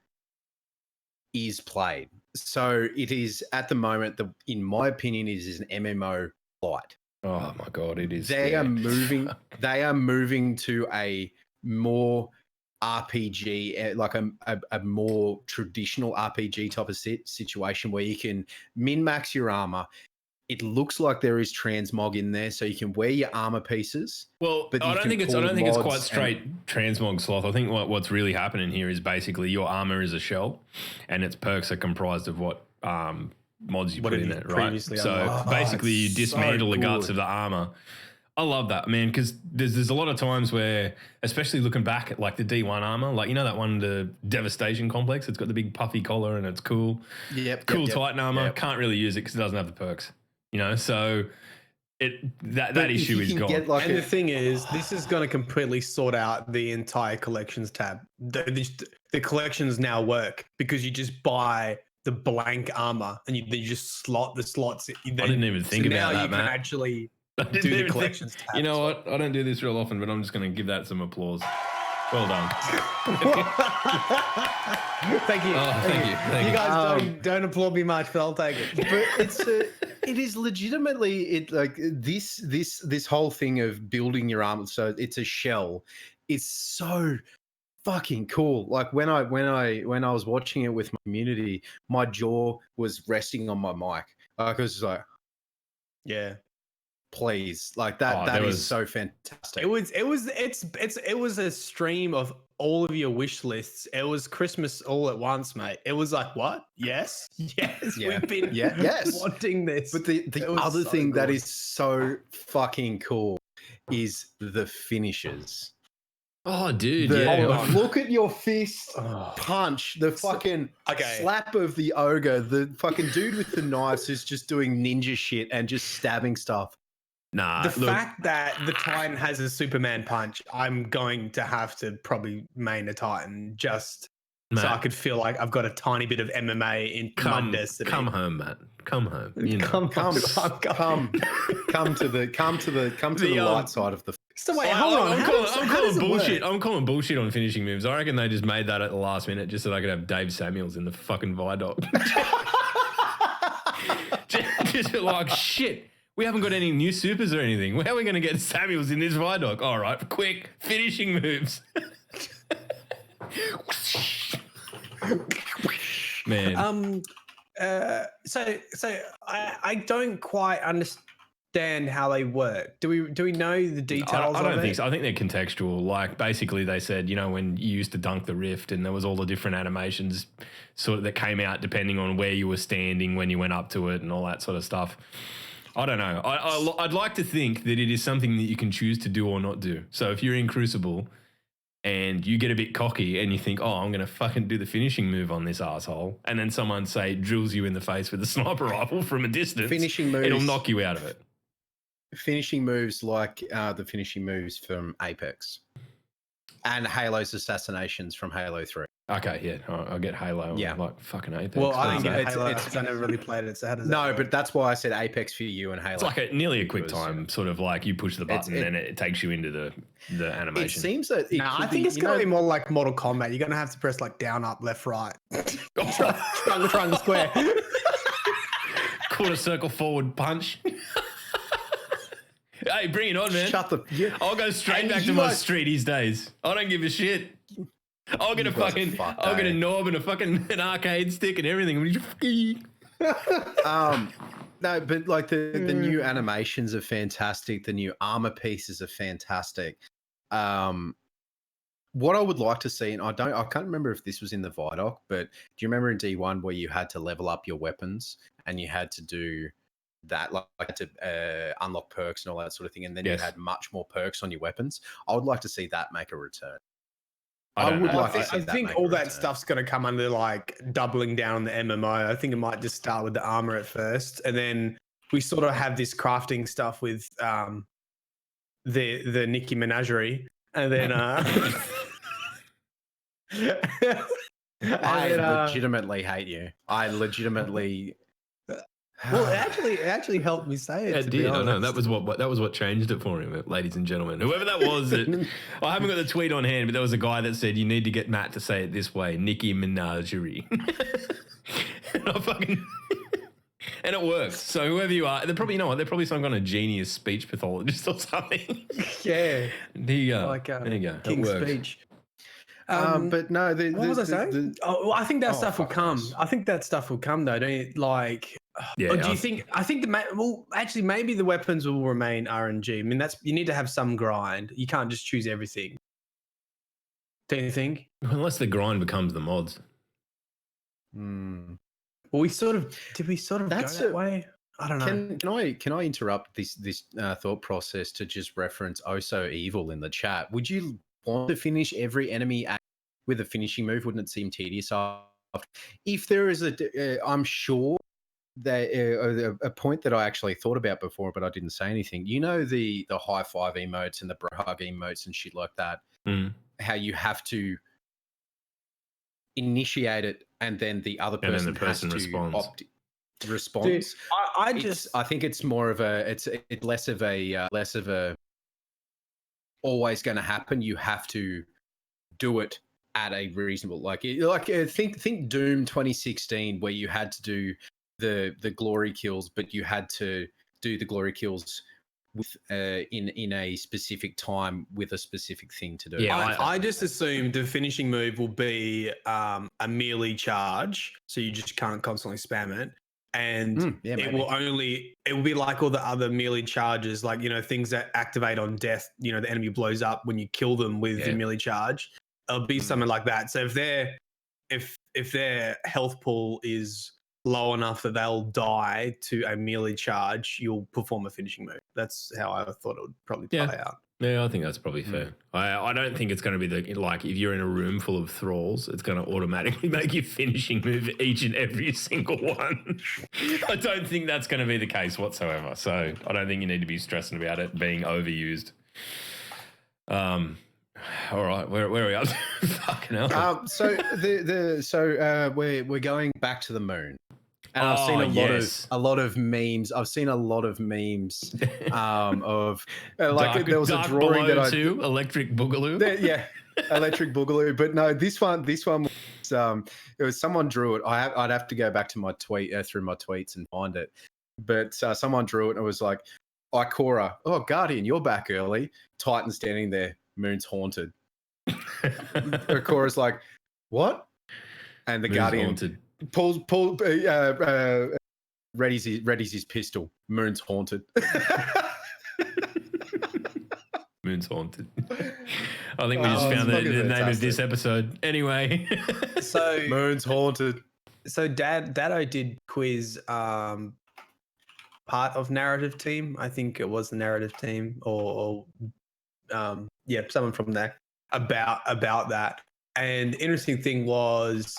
is played. So it is at the moment, in my opinion, it is an MMO light. Oh my god, it is. They are moving. They are moving to a more RPG, like a more traditional RPG type of situation where you can min-max your armor. It looks like there is transmog in there, so you can wear your armor pieces. Well, but I don't think it's quite straight transmog, Sloth. I think what's really happening here is basically your armor is a shell, and its perks are comprised of what mods you put in it, right? So basically, you dismantle the guts of the armor. I love that, man, because there's a lot of times where, especially looking back at like the D1 armor, like you know that one, the Devastation Complex, it's got the big puffy collar and it's cool. Cool Titan armor. Yep. Can't really use it because it doesn't have the perks, you know. So that issue is gone. And the thing is, this is going to completely sort out the entire collections tab. The collections now work because you just buy the blank armor and you just slot the slots. I didn't even think about that, now you Matt. can actually I do didn't the even collections think, tab. you know what? I don't do this real often, but I'm just going to give that some applause. Well done. Thank you. Oh, thank you. Thank You you. guys don't applaud me much, but I'll take it. But it is legitimately like this whole thing of building your armor. So it's a shell. It's so fucking cool. Like when I was watching it with my community, my jaw was resting on my mic. Like I was just like, Yeah. please, like that. That is so fantastic. It was a stream of all of your wish lists. It was Christmas all at once, mate. It was like, what? Yes, yes, Yeah. we've been wanting this. But the other thing that is so fucking cool is the finishes. Oh, dude, Look at your fist punch, the fucking slap of the ogre, the fucking dude with the knives who's just doing ninja shit and just stabbing stuff. Nah, the fact that the Titan has a Superman punch, I'm going to have to probably main a Titan just so I could feel like I've got a tiny bit of MMA in my destiny. Come home, Matt. Come home. You know. Come to the light side of the. So wait, hold on. I'm calling bullshit. I'm calling bullshit on finishing moves. I reckon they just made that at the last minute just so they could have Dave Samuels in the fucking Vidoc. just like shit. We haven't got any new supers or anything. How are we going to get Samuels in this Vidoc? All right, quick finishing moves. Man. So I don't quite understand how they work. Do we know the details? I don't think so. I think they're contextual. Like basically, they said, you know, when you used to dunk the rift, and there was all the different animations sort of that came out depending on where you were standing when you went up to it, and all that sort of stuff. I don't know. I'd like to think that it is something that you can choose to do or not do. So if you're in Crucible and you get a bit cocky and you think, oh, I'm going to fucking do the finishing move on this asshole, and then someone, say, drills you in the face with a sniper rifle from a distance, finishing moves, it'll knock you out of it. Finishing moves like the finishing moves from Apex and Halo's assassinations from Halo 3. Okay, yeah, I'll get Halo. Yeah, like fucking Apex. Well, I didn't get Halo because I never really played it. So how does that work? But that's why I said Apex for you and Halo. It's like nearly a quick time, sort of like you push the button and then it takes you into the animation. It seems that I think it's going to be more like Mortal Kombat. You're going to have to press like down, up, left, right, triangle, square, quarter circle, forward, punch. Hey, bring it on, man. I'll go straight back to my streeties days. I don't give a shit. I'll get I'll get a knob and an arcade stick and everything. No, but like the new animations are fantastic. The new armor pieces are fantastic. What I would like to see, and I can't remember if this was in the Vidoc, but do you remember in D1 where you had to level up your weapons and you had to do that, like to unlock perks and all that sort of thing, and then you had much more perks on your weapons? I would like to see that make a return. I think all that stuff's going to come under like doubling down on the MMO. I think it might just start with the armor at first, and then we sort of have this crafting stuff with the Nicki Menagerie, and then I legitimately hate you. I legitimately. Well, it actually helped me say it. It did. I know that was what changed it for him, ladies and gentlemen. Whoever that was, I haven't got the tweet on hand, but there was a guy that said you need to get Matt to say it this way: Nicki Menagerie. And it works. So whoever you are, they're probably some kind of genius speech pathologist or something. Yeah. There you go. There you go. King's Speech. But no, what was I saying? I think that stuff will come. I think that stuff will come though. Don't you? Like, yeah. Or do you think? I think actually, maybe the weapons will remain RNG. I mean, you need to have some grind. You can't just choose everything. Don't you think? Unless the grind becomes the mods. Well, did we sort of go that way? I don't know. Can I interrupt this thought process to just reference "Oh So Evil" in the chat? Would you want to finish every enemy with a finishing move? Wouldn't it seem tedious? If there is I'm sure that a point that I actually thought about before, but I didn't say anything. You know the high five emotes and the bro hug emotes and shit like that. How you have to initiate it, and then the other person, and then the person has responds. to responds. Dude, I think it's more of a it's less of a always going to happen. You have to do it at a reasonable think Doom 2016, where you had to do the glory kills, but you had to do the glory kills with in a specific time with a specific thing to do. Yeah, I just assumed the finishing move will be a melee charge, so you just can't constantly spam it, and it will be like all the other melee charges, like things that activate on death. The enemy blows up when you kill them with the melee charge. It'll be something like that. So if their health pool is low enough that they'll die to a melee charge, you'll perform a finishing move. That's how I thought it would probably play out. Yeah, I think that's probably fair. I don't think it's going to be like if you're in a room full of thralls, it's going to automatically make you finishing move each and every single one. I don't think that's going to be the case whatsoever. So I don't think you need to be stressing about it being overused. All right, where are we up to? Fucking hell. So we're going back to the moon. And I've seen a lot of memes. I've seen a lot of memes of there was a drawing that I too, Electric Boogaloo. Electric Boogaloo. But no, this one was it was someone drew it. I'd have to go back to my tweet through my tweets and find it. But someone drew it and it was like, Ikora, Guardian, you're back early. Titan standing there, moon's haunted. Ikora's like, what? And the moon's Guardian haunted. Pulls readies his pistol. Moon's haunted. Moon's haunted. I think we just found the name of this episode. Anyway, so Moon's haunted. So Dado did quiz part of narrative team. I think it was the narrative team, or someone from there about that. And the interesting thing was,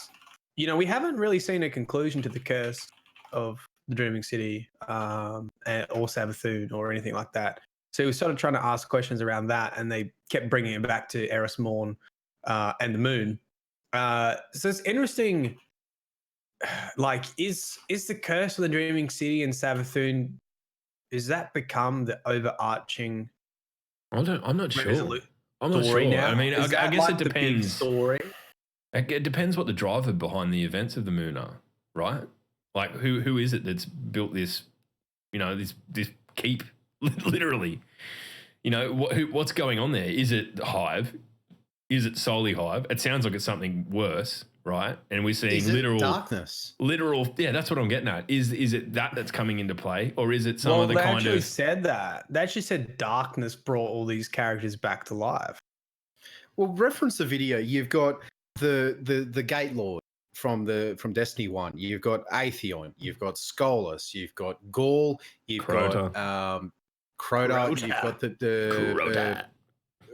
we haven't really seen a conclusion to the curse of the Dreaming City or Savathûn or anything like that. So he was sort of trying to ask questions around that, and they kept bringing it back to Eris Morn and the moon. So it's interesting. Like, is the curse of the Dreaming City and Savathûn, is that become the overarching? I'm not sure. I'm not sure. Now? I mean, I guess like it depends. The big story? It depends what the driver behind the events of the moon are, right? Like, who is it that's built this? This keep, literally. What's going on there? Is it Hive? Is it solely Hive? It sounds like it's something worse, right? And we're seeing literal darkness. Yeah, that's what I'm getting at. Is it that's coming into play, or is it some other kind of? They actually said that. They actually said darkness brought all these characters back to life. Well, reference the video. You've got the Gate Lord from Destiny 1. You've got Atheon. You've got Skolas. You've got Gaul. You've got Crota. You've got the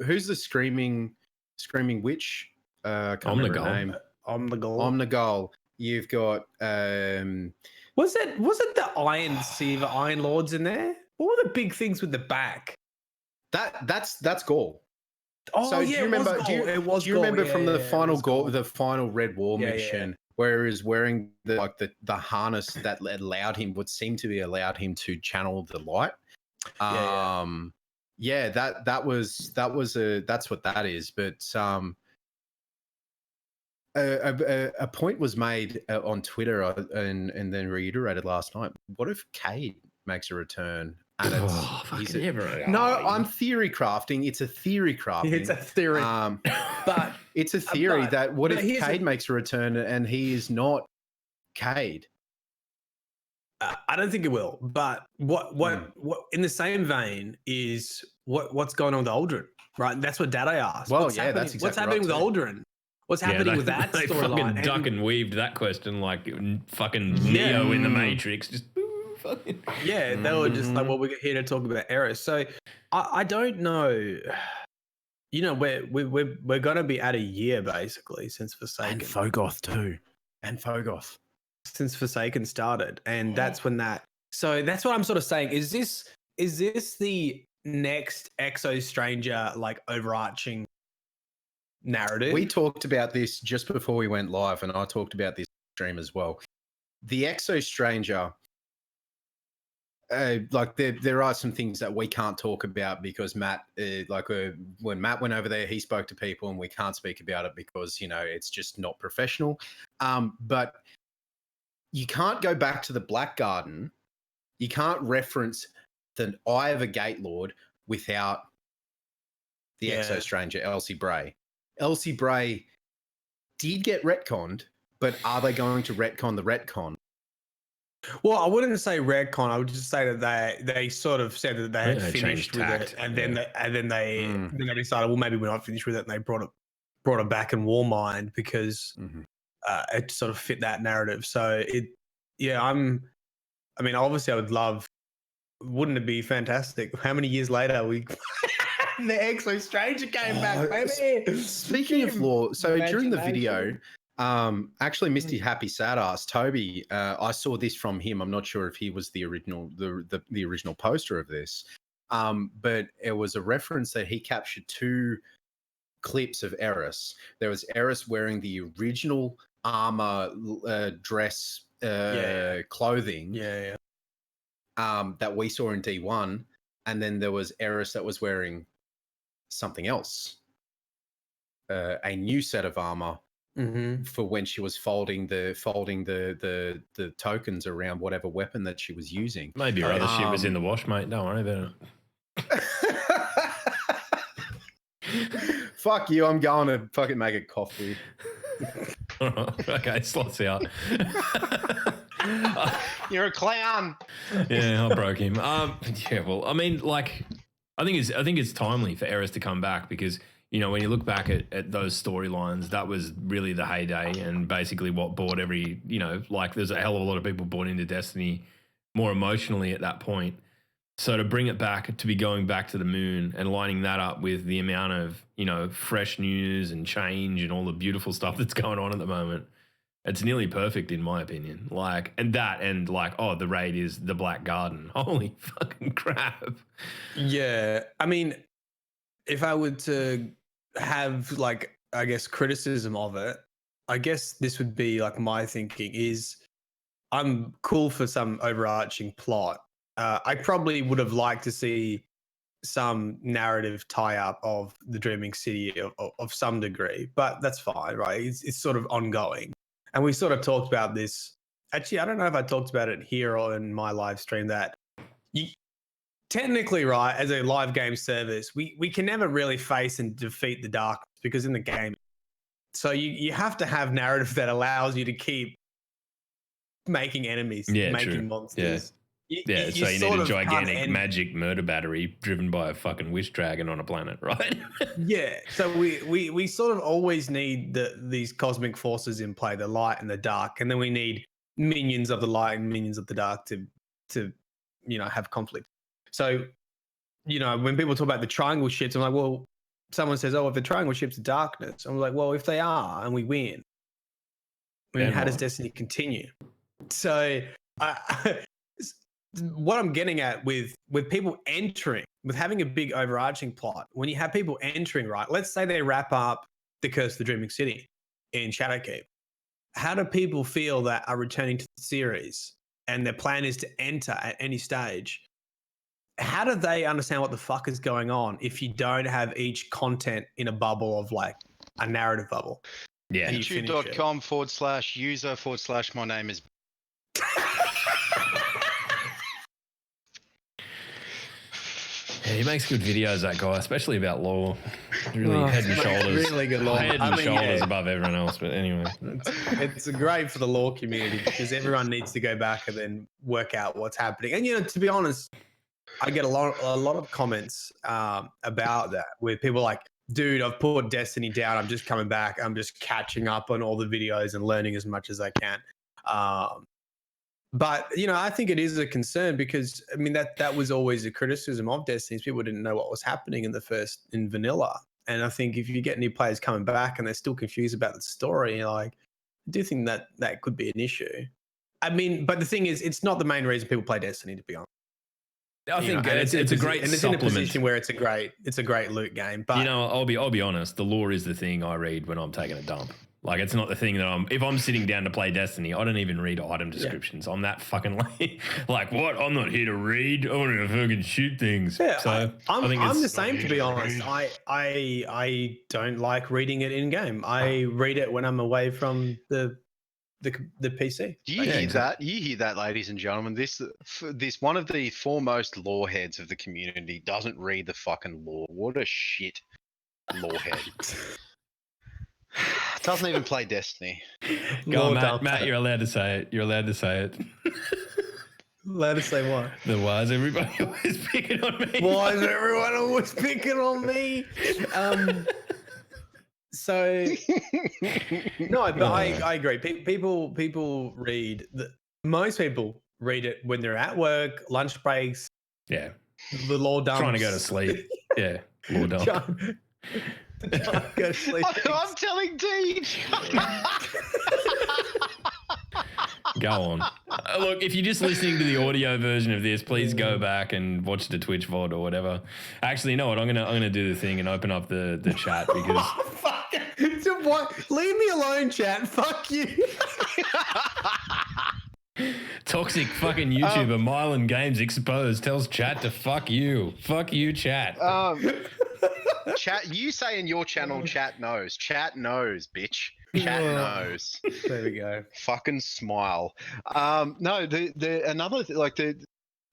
who's the screaming witch? Can't remember her name. Omnigul. You've got was it the Iron Lords in there? What were the big things with the back? That's Gaul. Oh, so do you remember? Do you remember from the final Gaul, the final Red War mission, where he was wearing the harness that allowed him, what seemed to be allowed him to channel the light? That's what that is. But a point was made on Twitter and then reiterated last night. What if Cade makes a return? And I'm theory crafting. It's a theory crafting. It's a theory. But it's a theory that what if Cade makes a return and he is not Cade? I don't think it will. But what in the same vein is what's going on with Aldrin, right? That's what Dada asked. Well, that's exactly what's happening with Aldrin. What's happening with that storyline? They fucking duck and weaved that question like fucking Neo in the Matrix. Just fucking Yeah, they were just like, well, we're here to talk about Eris. So I don't know. You know, we're gonna be at a year basically since And Forsaken. Fogoth too. And Fogoth. Since Forsaken started, and that's when that. So that's what I'm sort of saying. Is this the next Exo Stranger like overarching narrative? We talked about this just before we went live, and I talked about this stream as well. The Exo Stranger, like there are some things that we can't talk about because Matt, when Matt went over there, he spoke to people, and we can't speak about it because it's just not professional. But you can't go back to the Black Garden. You can't reference the Eye of a Gate Lord without the Exo Stranger, Elsie Bray. Elsie Bray did get retconned, but are they going to retcon the retcon? Well, I wouldn't say retcon. I would just say that they sort of said that they had finished with it, and then they decided, well, maybe we're not finished with it, and they brought it back in Warmind because it sort of fit that narrative. So obviously, I would love. Wouldn't it be fantastic? How many years later the Exo Stranger came back, baby? Speaking of lore, so during the video, Imagination. actually, Misty Happy Sad Ass Toby, I saw this from him. I'm not sure if he was the original poster of this, but it was a reference that he captured two clips of Eris. There was Eris wearing the original armor dress clothing. That we saw in D1, and then there was Eris that was wearing something else, a new set of armor for when she was folding the tokens around whatever weapon that she was using. maybe your other shit was in the wash, mate. Don't worry about it. Fuck you! I'm going to fucking make a coffee. Okay, slots out. You're a clown. Yeah, I broke him. Yeah, well, I mean, like, I think it's timely for Eris to come back because when you look back at those storylines, that was really the heyday and basically what brought there's a hell of a lot of people bought into Destiny more emotionally at that point. So to bring it back, to be going back to the moon and lining that up with the amount of fresh news and change and all the beautiful stuff that's going on at the moment. It's nearly perfect in my opinion. The raid is the Black Garden. Holy fucking crap. Yeah. I mean, if I were to have criticism of it, I guess this would be like my thinking is I'm cool for some overarching plot. I probably would have liked to see some narrative tie-up of the Dreaming City of some degree, but that's fine, right? It's sort of ongoing. And we sort of talked about this. Actually, I don't know if I talked about it here or in my live stream that you technically, right, as a live game service, we can never really face and defeat the darkness because in the game. So you have to have narrative that allows you to keep making enemies, making monsters. Yeah. So you need a gigantic magic murder battery driven by a fucking wish dragon on a planet, right? Yeah. So we sort of always need these cosmic forces in play, the light and the dark, and then we need minions of the light and minions of the dark to have conflict. So when people talk about the triangle ships, I'm like, well, someone says, oh, if the triangle ships are darkness, I'm like, well, if they are and we win, how does Destiny continue? So what I'm getting at with people entering, with having a big overarching plot, when you have people entering, right, let's say they wrap up the Curse of the Dreaming City in Shadowkeep. How do people feel that are returning to the series and their plan is to enter at any stage? How do they understand what the fuck is going on if you don't have each content in a bubble of like a narrative bubble? Yeah. youtube.com/user/ my name is Yeah, he makes good videos, that guy, especially about lore. Really head and shoulders. Really good lore. Head and shoulders above everyone else, but anyway. It's great for the lore community because everyone needs to go back and then work out what's happening. And, to be honest, I get a lot of comments about that where people are like, dude, I've put Destiny down. I'm just coming back. I'm just catching up on all the videos and learning as much as I can. But I think it is a concern because I mean that was always a criticism of Destiny. People didn't know what was happening in vanilla. And I think if you get new players coming back and they're still confused about the story, I do think that could be an issue. I mean, but the thing is, it's not the main reason people play Destiny, to be honest. I think it's a great and it's supplement. in a position where it's a great loot game. But I'll be honest. The lore is the thing I read when I'm taking a dump. Like, it's not the thing that if I'm sitting down to play Destiny, I don't even read item descriptions. Yeah. I'm that fucking like, what? I'm not here to read. I want to fucking shoot things. Yeah, so I'm the same, to be honest. I don't like reading it in game. I read it when I'm away from the PC. Do you hear that? You hear that, ladies and gentlemen? This one of the foremost lore heads of the community doesn't read the fucking lore. What a shit lore head. Doesn't even play Destiny. Go on, Matt, you're allowed to say it. You're allowed to say it. Allowed to say what? Why is everybody always picking on me? Why is everyone always picking on me? So no, but I agree. People read most people read it when they're at work, lunch breaks. Yeah, the lore dumps. Trying to go to sleep. Yeah, lore dump. Go to sleep. I'm telling Deej. Go on. Look, if you're just listening to the audio version of this, please go back and watch the Twitch VOD or whatever. Actually, you know what? I'm gonna do the thing and open up the chat because. Leave me alone, chat. Fuck you. Toxic fucking YouTuber Mylan Games exposed tells chat to fuck you. Fuck you, chat. Chat, you say in your channel, chat knows. Chat knows, bitch. Chat knows. There we go. Fucking smile. No, the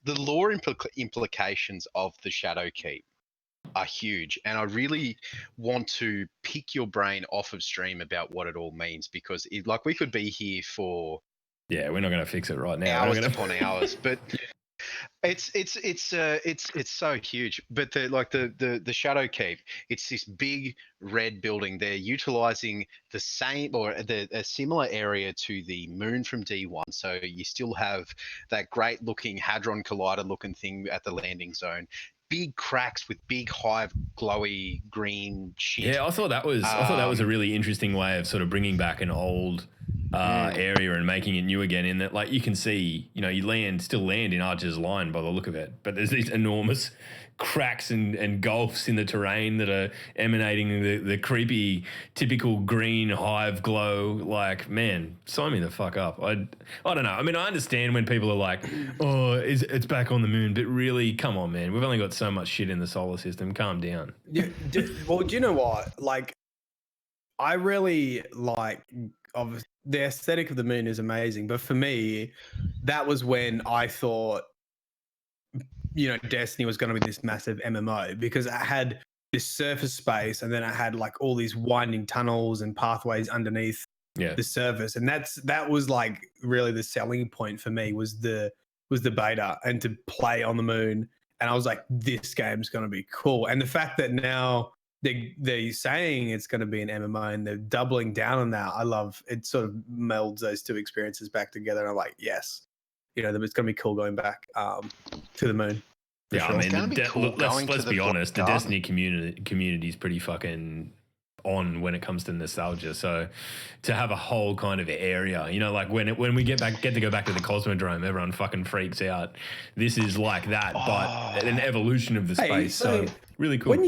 lore implications of the Shadow Keep are huge, and I really want to pick your brain off of stream about what it all means because we could be here for we're not going to fix it right now. Hours upon hours, but it's so huge. But the Shadow Keep, it's this big red building. They're utilizing the same or a similar area to the moon from D1. So you still have that great looking Hadron Collider looking thing at the landing zone. Big cracks with big hive glowy green shit. Yeah, I thought that was a really interesting way of sort of bringing back an old area and making it new again. In that, like, you can see, you still land in Archer's Line by the look of it, but there's these enormous cracks and gulfs in the terrain that are emanating the creepy, typical green hive glow. Like, man, sign me the fuck up. I don't know. I mean, I understand when people are like, oh, it's back on the moon, but really, come on, man. We've only got so much shit in the solar system. Calm down. Yeah, well, do you know what? Like, I really like the aesthetic of the moon is amazing, but for me, that was when I thought, Destiny was going to be this massive MMO because it had this surface space and then it had like all these winding tunnels and pathways underneath the surface, and that was like really the selling point for me was the beta and to play on the moon, and I was like, this game's going to be cool. And the fact that now they're saying it's going to be an MMO and they're doubling down on that, I love it. Sort of melds those two experiences back together, and I'm like, yes. It's going to be cool going back to the moon. Yeah, sure. I mean, let's be honest. The Destiny community is pretty fucking on when it comes to nostalgia. So to have a whole kind of area, like when we get to go back to the Cosmodrome, everyone fucking freaks out. This is like that, but an evolution of the space. So really cool. When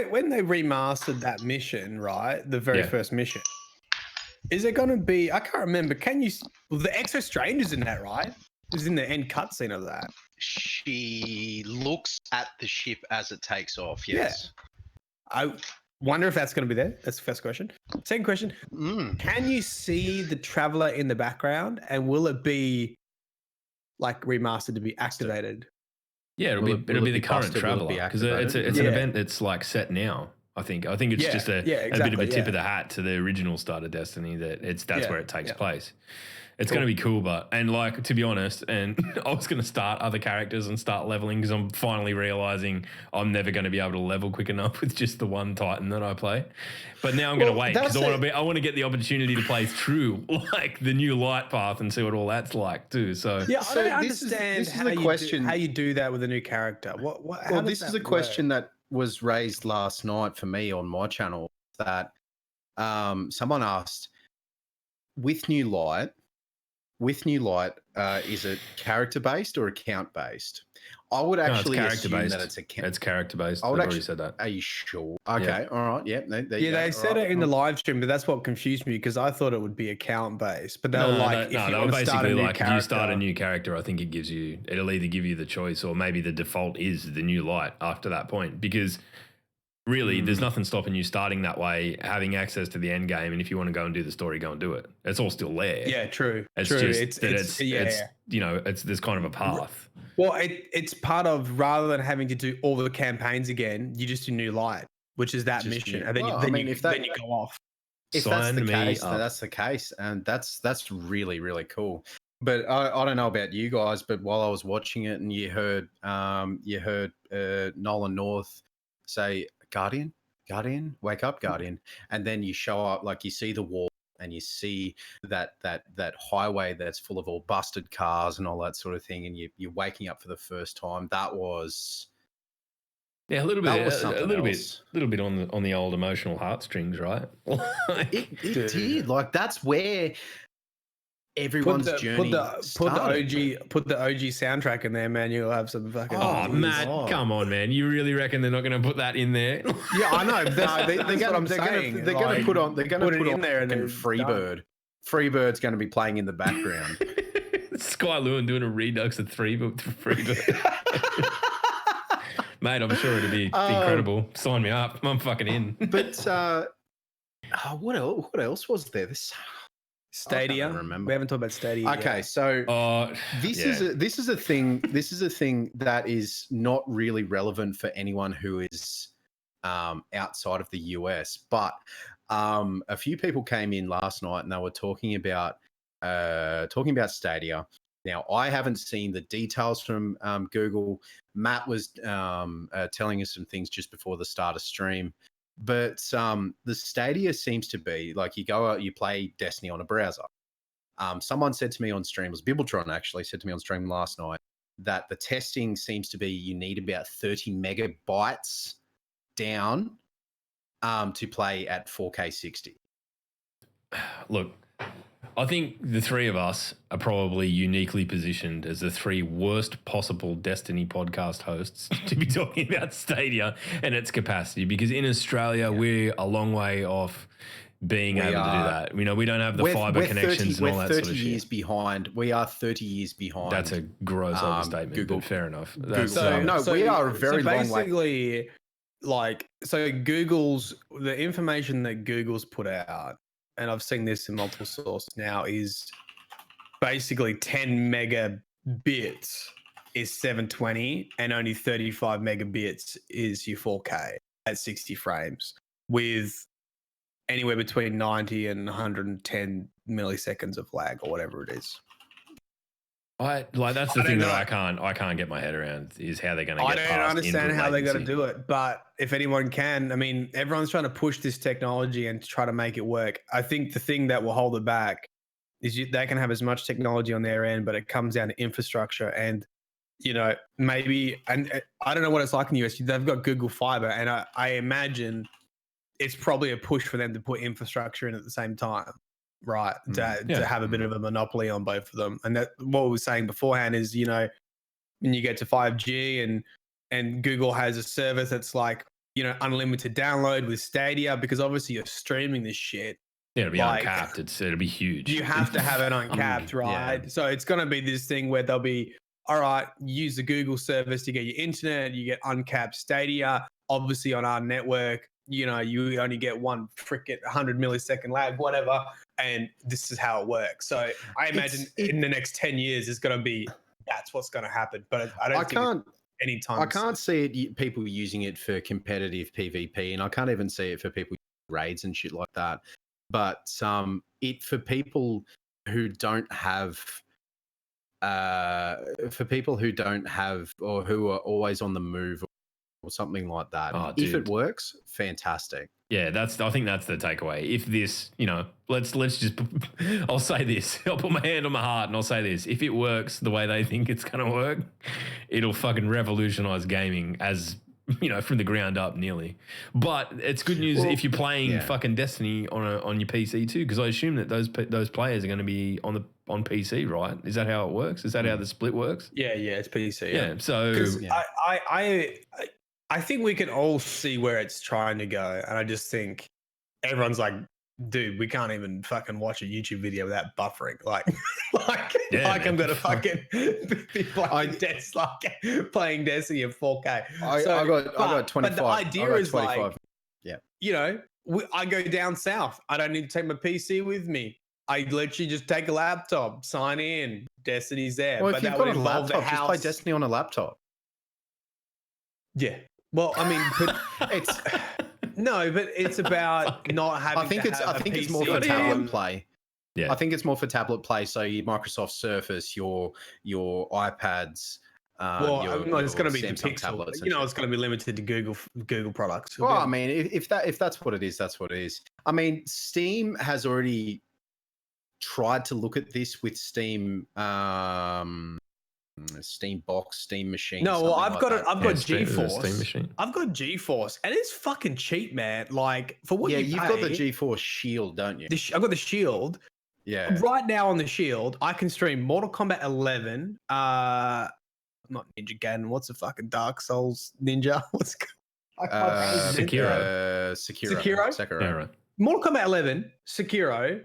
when they remastered that mission, right, the very first mission, is it going to be? I can't remember. The Exo Stranger's in that, right? Is in the end cutscene of that. She looks at the ship as it takes off. Yes. Yeah. I wonder if that's going to be there. That's the first question. Second question: can you see the Traveler in the background, and will it be like remastered to be activated? Yeah, it'll be the current Traveler because it's an event that's like set now. I think it's Yeah, just a bit of a exactly, tip of the hat to the original start of Destiny that's Yeah, where it takes yeah. place. It's going to be cool, and like, to be honest, and I was going to start other characters and start leveling because I'm finally realizing I'm never going to be able to level quick enough with just the one Titan that I play. But now I'm going to wait because I want to get the opportunity to play through like the new light path and see what all that's like too. So Yeah, I don't this is understand how you do that with a new character. Well, this is a question that was raised last night for me on my channel that someone asked, with new light, is it character based or account based? I would actually assume that it's account. It's character based. I would I've actually already said that. Are you sure? Okay, all right, yeah. They said it in the live stream, but that's what confused me because I thought it would be account based. But they were like, they were basically like, if you start a new character, I think it'll either give you the choice or maybe the default is the new light after that point, because really, there's nothing stopping you starting that way, having access to the end game, and if you want to go and do the story, go and do it. It's all still there. Yeah, true. It's true. just there's kind of a path. Well, it's part of, rather than having to do all the campaigns again, you just do new light, which is that mission, and then then you go off. If that's the case, then that's the case, and that's really, really cool. But I don't know about you guys, but while I was watching it, and you heard Nolan North say, Guardian, wake up, Guardian. And then you show up, like you see the wall and you see that highway that's full of all busted cars and all that sort of thing, and you're waking up for the first time. That was a little bit on the old emotional heartstrings, right? It did. Like, that's where everyone's journey put the OG soundtrack in there, man. You'll have some fucking. Oh, Matt, come on, man! You really reckon they're not going to put that in there? Yeah, I know. They're going to put on in there, and Freebird. Freebird's going to be playing in the background. Sky Lewin doing a redux of Freebird. Mate, I'm sure it'd be incredible. Sign me up. I'm fucking in. But what else was there? Stadia. We haven't talked about Stadia. Okay, so this is a thing. This is a thing that is not really relevant for anyone who is outside of the US. But a few people came in last night and they were talking about Stadia. Now, I haven't seen the details from Google. Matt was telling us some things just before the start of stream. But the Stadia seems to be like, you go out, you play Destiny on a browser. Someone said to me on stream, it was Bibletron actually said to me on stream last night, that the testing seems to be you need about 30 megabytes down to play at 4K 60. Look, I think the three of us are probably uniquely positioned as the three worst possible Destiny podcast hosts to be talking about Stadia and its capacity, because in Australia, we're a long way off being able to do that. We don't have the fiber connections and all that sort of shit. 30 years behind. We are 30 years behind. That's a gross understatement, Google. but fair enough. We are a very long way. Basically, the information that Google's put out, and I've seen this in multiple sources now, is basically 10 megabits is 720 and only 35 megabits is your 4K at 60 frames with anywhere between 90 and 110 milliseconds of lag or whatever it is. That's the thing that I can't get my head around, is how they're going to get past. I don't understand how they're going to latency. do it, but if anyone can, I mean, everyone's trying to push this technology and try to make it work. I think the thing that will hold it back is they can have as much technology on their end, but it comes down to infrastructure and, maybe, and I don't know what it's like in the US. They've got Google Fiber, and I imagine it's probably a push for them to put infrastructure in at the same time. Right, to have a bit of a monopoly on both of them. And that, what we were saying beforehand is, when you get to 5G and Google has a service that's like, unlimited download with Stadia, because obviously you're streaming this shit. Yeah, it'll be uncapped. It'll be huge. You have to have it uncapped, right? Yeah. So it's going to be this thing where they'll be, all right, use the Google service to get your internet, you get uncapped Stadia. Obviously on our network, you only get one freaking 100 millisecond lag, whatever. And this is how it works. So I imagine in the next 10 years, it's going to be, that's what's going to happen. But I anytime. I can't see it. People using it for competitive PvP, and I can't even see it for people raids and shit like that. But it for people who don't have, or who are always on the move or something like that. Oh, if it dude. works, fantastic. Yeah, I think that's the takeaway. If this, let's just, I'll say this. I'll put my hand on my heart and I'll say this. If it works the way they think it's going to work, it'll fucking revolutionize gaming from the ground up nearly. But it's good news if you're playing fucking Destiny on your PC too, because I assume that those players are going to be on PC, right? Is that how it works? Is that how the split works? Yeah, it's PC. Yeah. So I think we can all see where it's trying to go, and I just think everyone's like, dude, we can't even fucking watch a YouTube video without buffering. I'm gonna fucking be playing Destiny at 4K. I got 25. But the idea is 25. like, I go down south. I don't need to take my PC with me. I literally just take a laptop, sign in. Destiny's there. Well, but if you've that got would a involve laptop, the just house. play Destiny on a laptop. Yeah. Well, I mean, but it's no, but it's about not having. I think it's more for tablet play. Yeah, I think it's more for tablet play. So your Microsoft Surface, your iPads. It's going to be the Pixel. Tablets. It's going to be limited to Google products. Well, I mean, if that's what it is, that's what it is. I mean, Steam has already tried to look at this with Steam. Steam box, Steam machine. No, well, I've got GeForce. Steam machine. I've got GeForce, and it's fucking cheap, man. Like for what you've got the GeForce Shield, don't you? I've got the Shield. Yeah. Right now on the Shield, I can stream Mortal Kombat 11. Not Ninja Gaiden. What's the fucking Dark Souls Ninja? What's Sekiro. Sekiro. Mortal Kombat 11, Sekiro.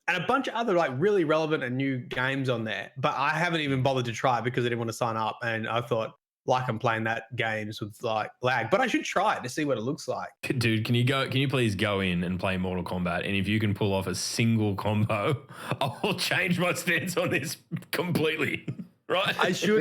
And a bunch of other like really relevant and new games on there, but I haven't even bothered to try because I didn't want to sign up, and I thought I'm playing that games with like lag, but I should try it to see what it looks like. Dude, can you please go in and play Mortal Kombat, and if you can pull off a single combo, I'll change my stance on this completely. Right? I should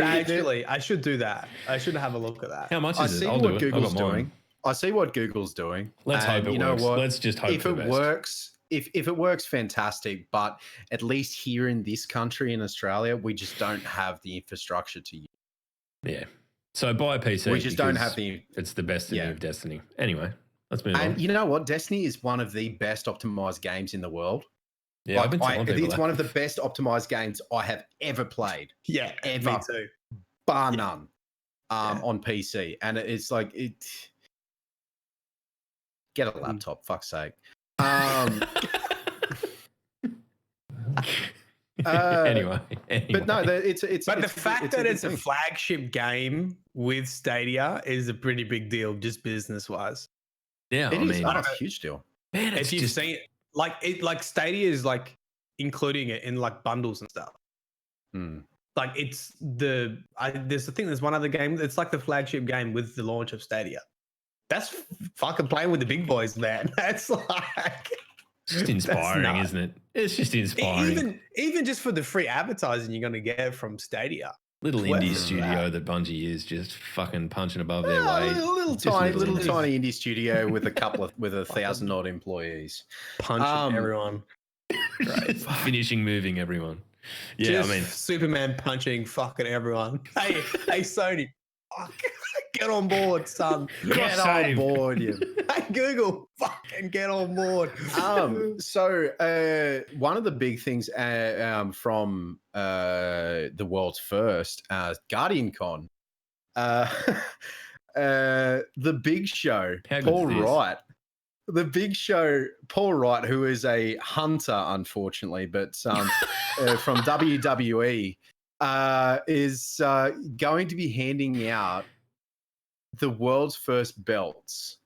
do that. I should have a look at that. How much is it? I'll see what Google's doing. I see what Google's doing. Let's hope it works. Let's just hope if it works. If it works, fantastic. But at least here in this country, in Australia, we just don't have the infrastructure to use. Yeah. So buy a PC. We just don't have It's the best of Destiny. Anyway, let's move on. And you know what? Destiny is one of the best optimized games in the world. Yeah, I've been telling people it's one of the best optimized games I have ever played. Yeah, ever. Me too. Bar none. On PC, and it's like it. Get a laptop, fuck's sake. Anyway, but no, it's the fact that it's a flagship game with Stadia is a pretty big deal, just business wise. Yeah, I mean, it's a huge deal. Man, if you've seen it, like Stadia is like including it in like bundles and stuff. Like it's there's one other game that's like the flagship game with the launch of Stadia. That's fucking playing with the big boys, man. That's like it's just inspiring, isn't it? It's just inspiring. Even just for the free advertising you're going to get from Stadia. Little indie studio that Bungie is just fucking punching above their weight. Little tiny indie studio with 1,000 odd employees, punching everyone. Right. Finishing moving everyone. Yeah, just I mean Superman punching fucking everyone. Hey Sony. Get on board, son. Get on board, you. Hey, Google, fucking get on board. So one of the big things from the world's first Guardian Con, the Big Show, Paul Wright. The Big Show, Paul Wright, who is a hunter, unfortunately, but from WWE, is going to be handing out the world's first belts.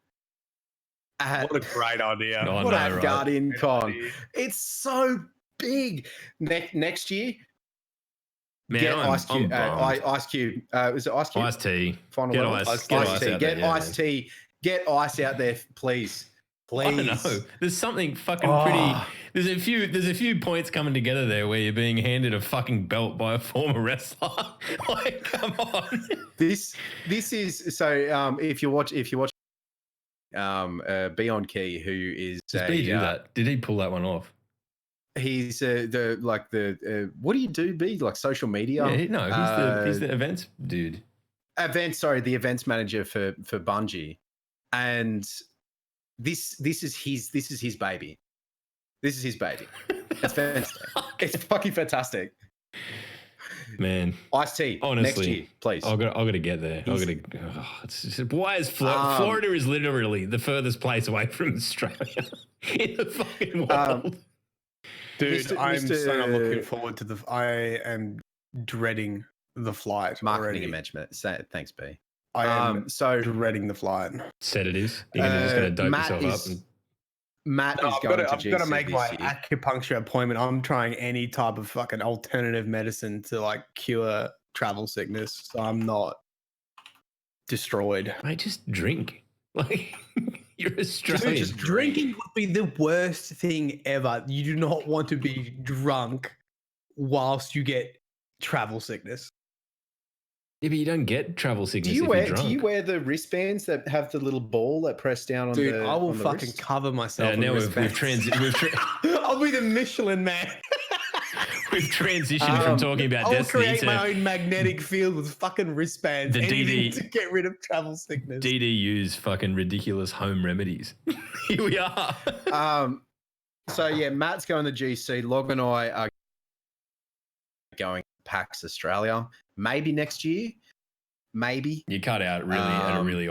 What a great idea. Guardian Con. It's so big. Next year, man, get Ice Cube. Ice Cube. Was it Ice Cube? Ice T. Final get level. Ice Get Ice T. Get Ice out there, please. Please. I don't know. There's something fucking pretty. There's a few points coming together there where you're being handed a fucking belt by a former wrestler. Like, come on. This is so. If you watch Beyond Key, who is Does B do that? Did he pull that one off? He's the what do you do, B? Like social media? Yeah, he's the events dude. The events manager for Bungie, and this is his baby. This is his baby. It's fantastic. It's fucking fantastic. Man, Ice-T, honestly, next year, please. I got to get there. It's just, why is Florida is literally the furthest place away from Australia in the fucking world. Dude, I'm so not looking forward to the. I am dreading the flight. Marketing and management. Thanks, B. I am so dreading the flight. Said it is. You're just going to dope yourself up. Matt is going to GC I've got to make my year. acupuncture appointment. I'm trying any type of fucking alternative medicine to like cure travel sickness, so I'm not destroyed. Mate, just drink. Like, you're Australian. Just drinking would be the worst thing ever. You do not want to be drunk whilst you get travel sickness. Yeah, but you don't get travel sickness. Do you drunk. wear the wristbands that have the little ball that press down on Dude, the? I will on the fucking wrist? cover myself. Yeah, now we've I'll be the Michelin man. We've transitioned from talking about I'll Destiny create to my own magnetic field with fucking wristbands. The anything DD to get rid of travel sickness. DDU's fucking ridiculous home remedies. Here we are. So yeah, Matt's going to GC. Log and I are going to PAX Australia. Maybe next year. Maybe. You cut out really at a really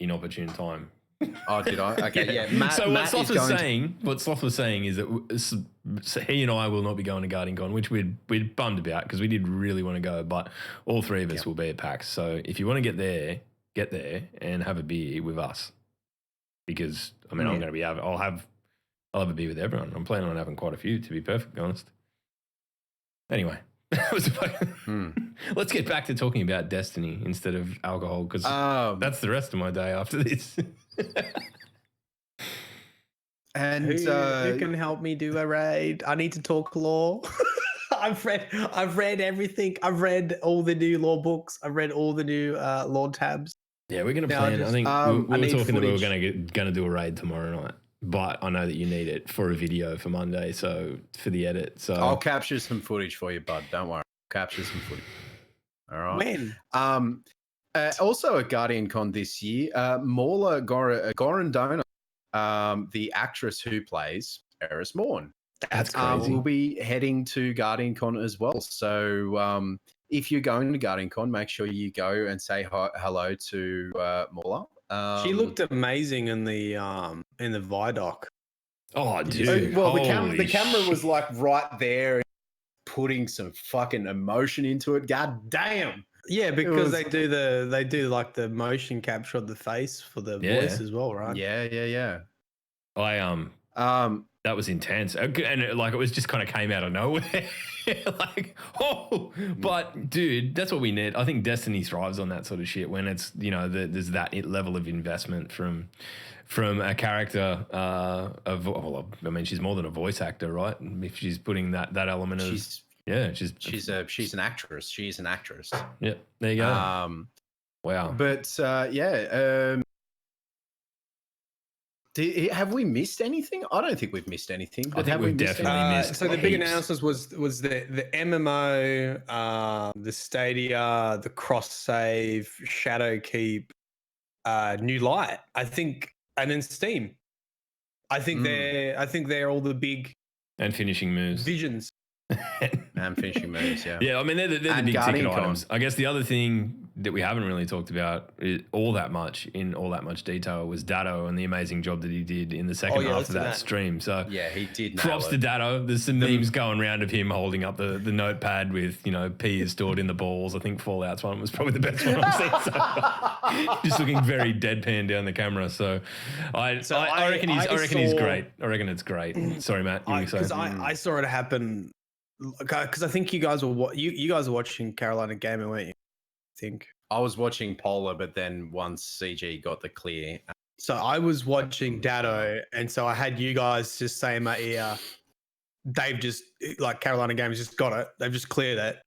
inopportune time. Oh, did I? Okay, yeah. Matt, So Matt what Sloth was saying is that he and I will not be going to Guardian Con, which we're bummed about because we did really want to go, but all three of us will be at PAX. So if you want to get there and have a beer with us, because I mean I'm going to be I'll have a beer with everyone. I'm planning on having quite a few, to be perfectly honest. Anyway. That was Let's get back to talking about Destiny instead of alcohol, because that's the rest of my day after this. And who can help me do a raid? I need to talk lore. I've read everything. I've read all the new lore books. I've read all the new lore tabs. Yeah, we're going to plan. I think we were talking that we were going to do a raid tomorrow night. But I know that you need it for a video for Monday, so for the edit. So I'll capture some footage for you, bud. Don't worry. Capture some footage. All right. When? Also at Guardian Con this year, Morla Gorondona, the actress who plays Eris Morn, that's crazy. will be heading to Guardian Con as well. So if you're going to Guardian Con, make sure you go and say hello to Morla. She looked amazing in the Vidoc. Oh, dude! Well, the camera was like right there, putting some fucking emotion into it. God damn! Yeah, because they do like the motion capture of the face for the voice as well, right? Yeah. That was intense, and it was just kind of came out of nowhere. But dude, that's what we need. I think Destiny thrives on that sort of shit when it's there's that level of investment from a character she's more than a voice actor, right? If she's putting that element of she's an actress. She's an actress. Yeah, there you go. Wow. But have we missed anything? I don't think we've missed anything. But I think we've definitely missed. So the big announcement was the MMO, the Stadia, the cross save, Shadow Keep, New Light. I think, and then Steam. I think they're all the big and finishing moves. Visions. And finishing moves, yeah. Yeah, I mean, they're the big ticket items. I guess the other thing that we haven't really talked about all that much detail was Datto and the amazing job that he did in the second half of that stream. So yeah, he did. Props to Datto. There's some memes going around of him holding up the notepad with, P is stored in the balls. I think Fallout's one was probably the best one I've seen so far. Just looking very deadpan down the camera. So I reckon he's great. I reckon it's great. Sorry, Matt. Because I saw it happen. Because I think you guys were watching Carolina Gamer, weren't you? I think I was watching Polar, but then once CG got the clear, So I was watching Datto, and so I had you guys just say in my ear, they've just, like, Carolina Games just got it. They've just cleared it.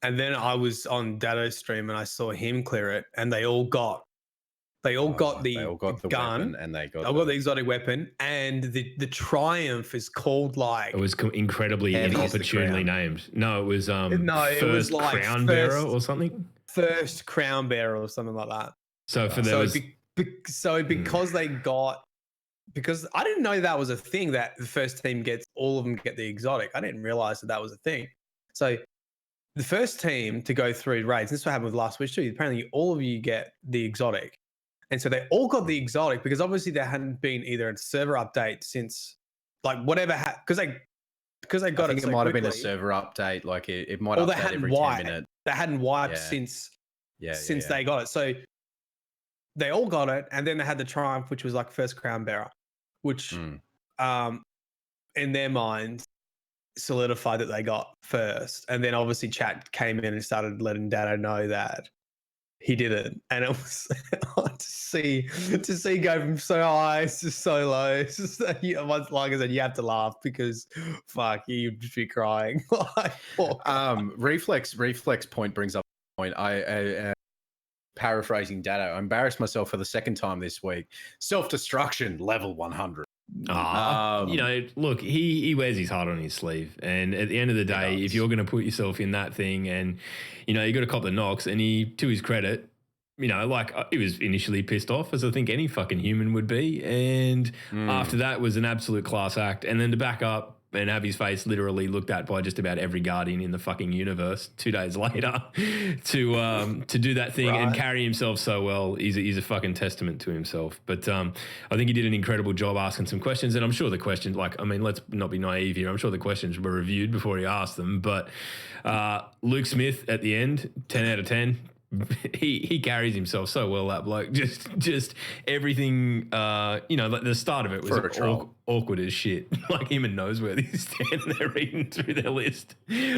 And then I was on Datto's stream and I saw him clear it, and they all got the They all got the gun, weapon, and they I got got the exotic weapon, and the triumph is called like It was incredibly Heavy as the inopportunely crown. named. No, it was No, it first was like crown first- bearer or something. first crown bearer or something like that. So for there So, was because they got, because I didn't know that was a thing, that the first team gets, all of them get the exotic. I didn't realize that was a thing. So the first team to go through raids, this is what happened with last week too. Apparently, all of you get the exotic, and so they all got the exotic because obviously there hadn't been either a server update since, like, whatever, because they got I think it. it So might have been a quickly. server update. Like it might Or they update hadn't every 10 wiped. minutes. They hadn't wiped Yeah. since Yeah, they got it. So they all got it, and then they had the triumph, which was like first crown bearer, which in their mind solidified that they got first. And then obviously chat came in and started letting Dado know that he did it, and it was to see go from so high to so low. It's just like I said, you have to laugh because fuck, you'd just be crying. Like, Reflex point brings up a point. I paraphrasing Dado, I embarrassed myself for the second time this week. Self-destruction level 100. you know, look, he wears his heart on his sleeve, and at the end of the day, if you're going to put yourself in that thing, and you know, you got to cop the knocks, and he, to his credit, you know, like, he was initially pissed off, as I think any fucking human would be, and after that was an absolute class act, and then to back up and have his face literally looked at by just about every guardian in the fucking universe 2 days later to do that thing and carry himself so well, he's a fucking testament to himself. But I think he did an incredible job asking some questions, and I'm sure the questions, like, I mean, let's not be naive here, I'm sure the questions were reviewed before he asked them, but Luke Smith at the end, 10 out of 10. He carries himself so well, that bloke. Just everything, you know, like the start of it was awkward as shit. Like, him and Noseworthy standing there reading through their list.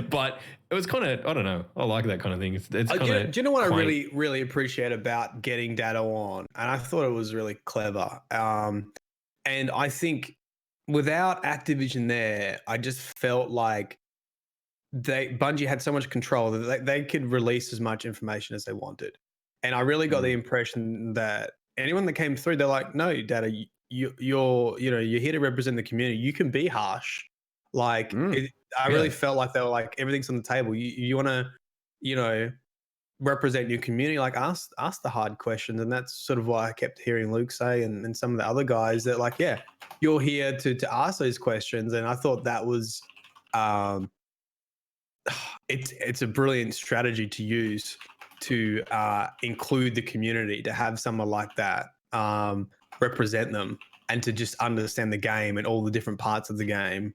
But it was kind of, I don't know, I like that kind of thing. It's kind of. Do you know what I really appreciate about getting Dado on? And I thought it was really clever. And I think without Activision there, I just felt like Bungie had so much control that they could release as much information as they wanted. And I really got the impression that anyone that came through, they're like, no, Dado, you're here to represent the community. You can be harsh. Like, I really felt like they were like, everything's on the table. You want to, you know, represent your community, like, ask the hard questions. And that's sort of what I kept hearing Luke say and some of the other guys, that like, yeah, you're here to ask those questions. And I thought that was, it's a brilliant strategy to use to include the community, to have someone like that represent them and to just understand the game and all the different parts of the game.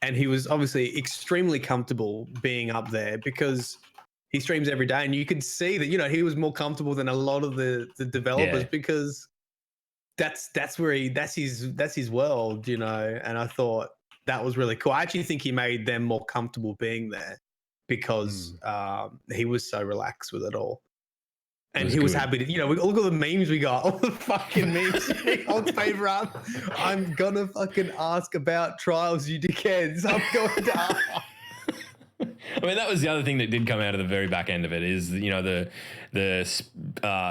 And he was obviously extremely comfortable being up there because he streams every day, and you could see that, you know, he was more comfortable than a lot of the developers because that's his world, you know. And I thought that was really cool. I actually think he made them more comfortable being there because he was so relaxed with it all. And he was happy to, you know, look at the memes we got, all the fucking memes on favorite. I'm gonna fucking ask about trials, you dickheads. I'm going to ask. I mean, that was the other thing that did come out of the very back end of it is, you know, the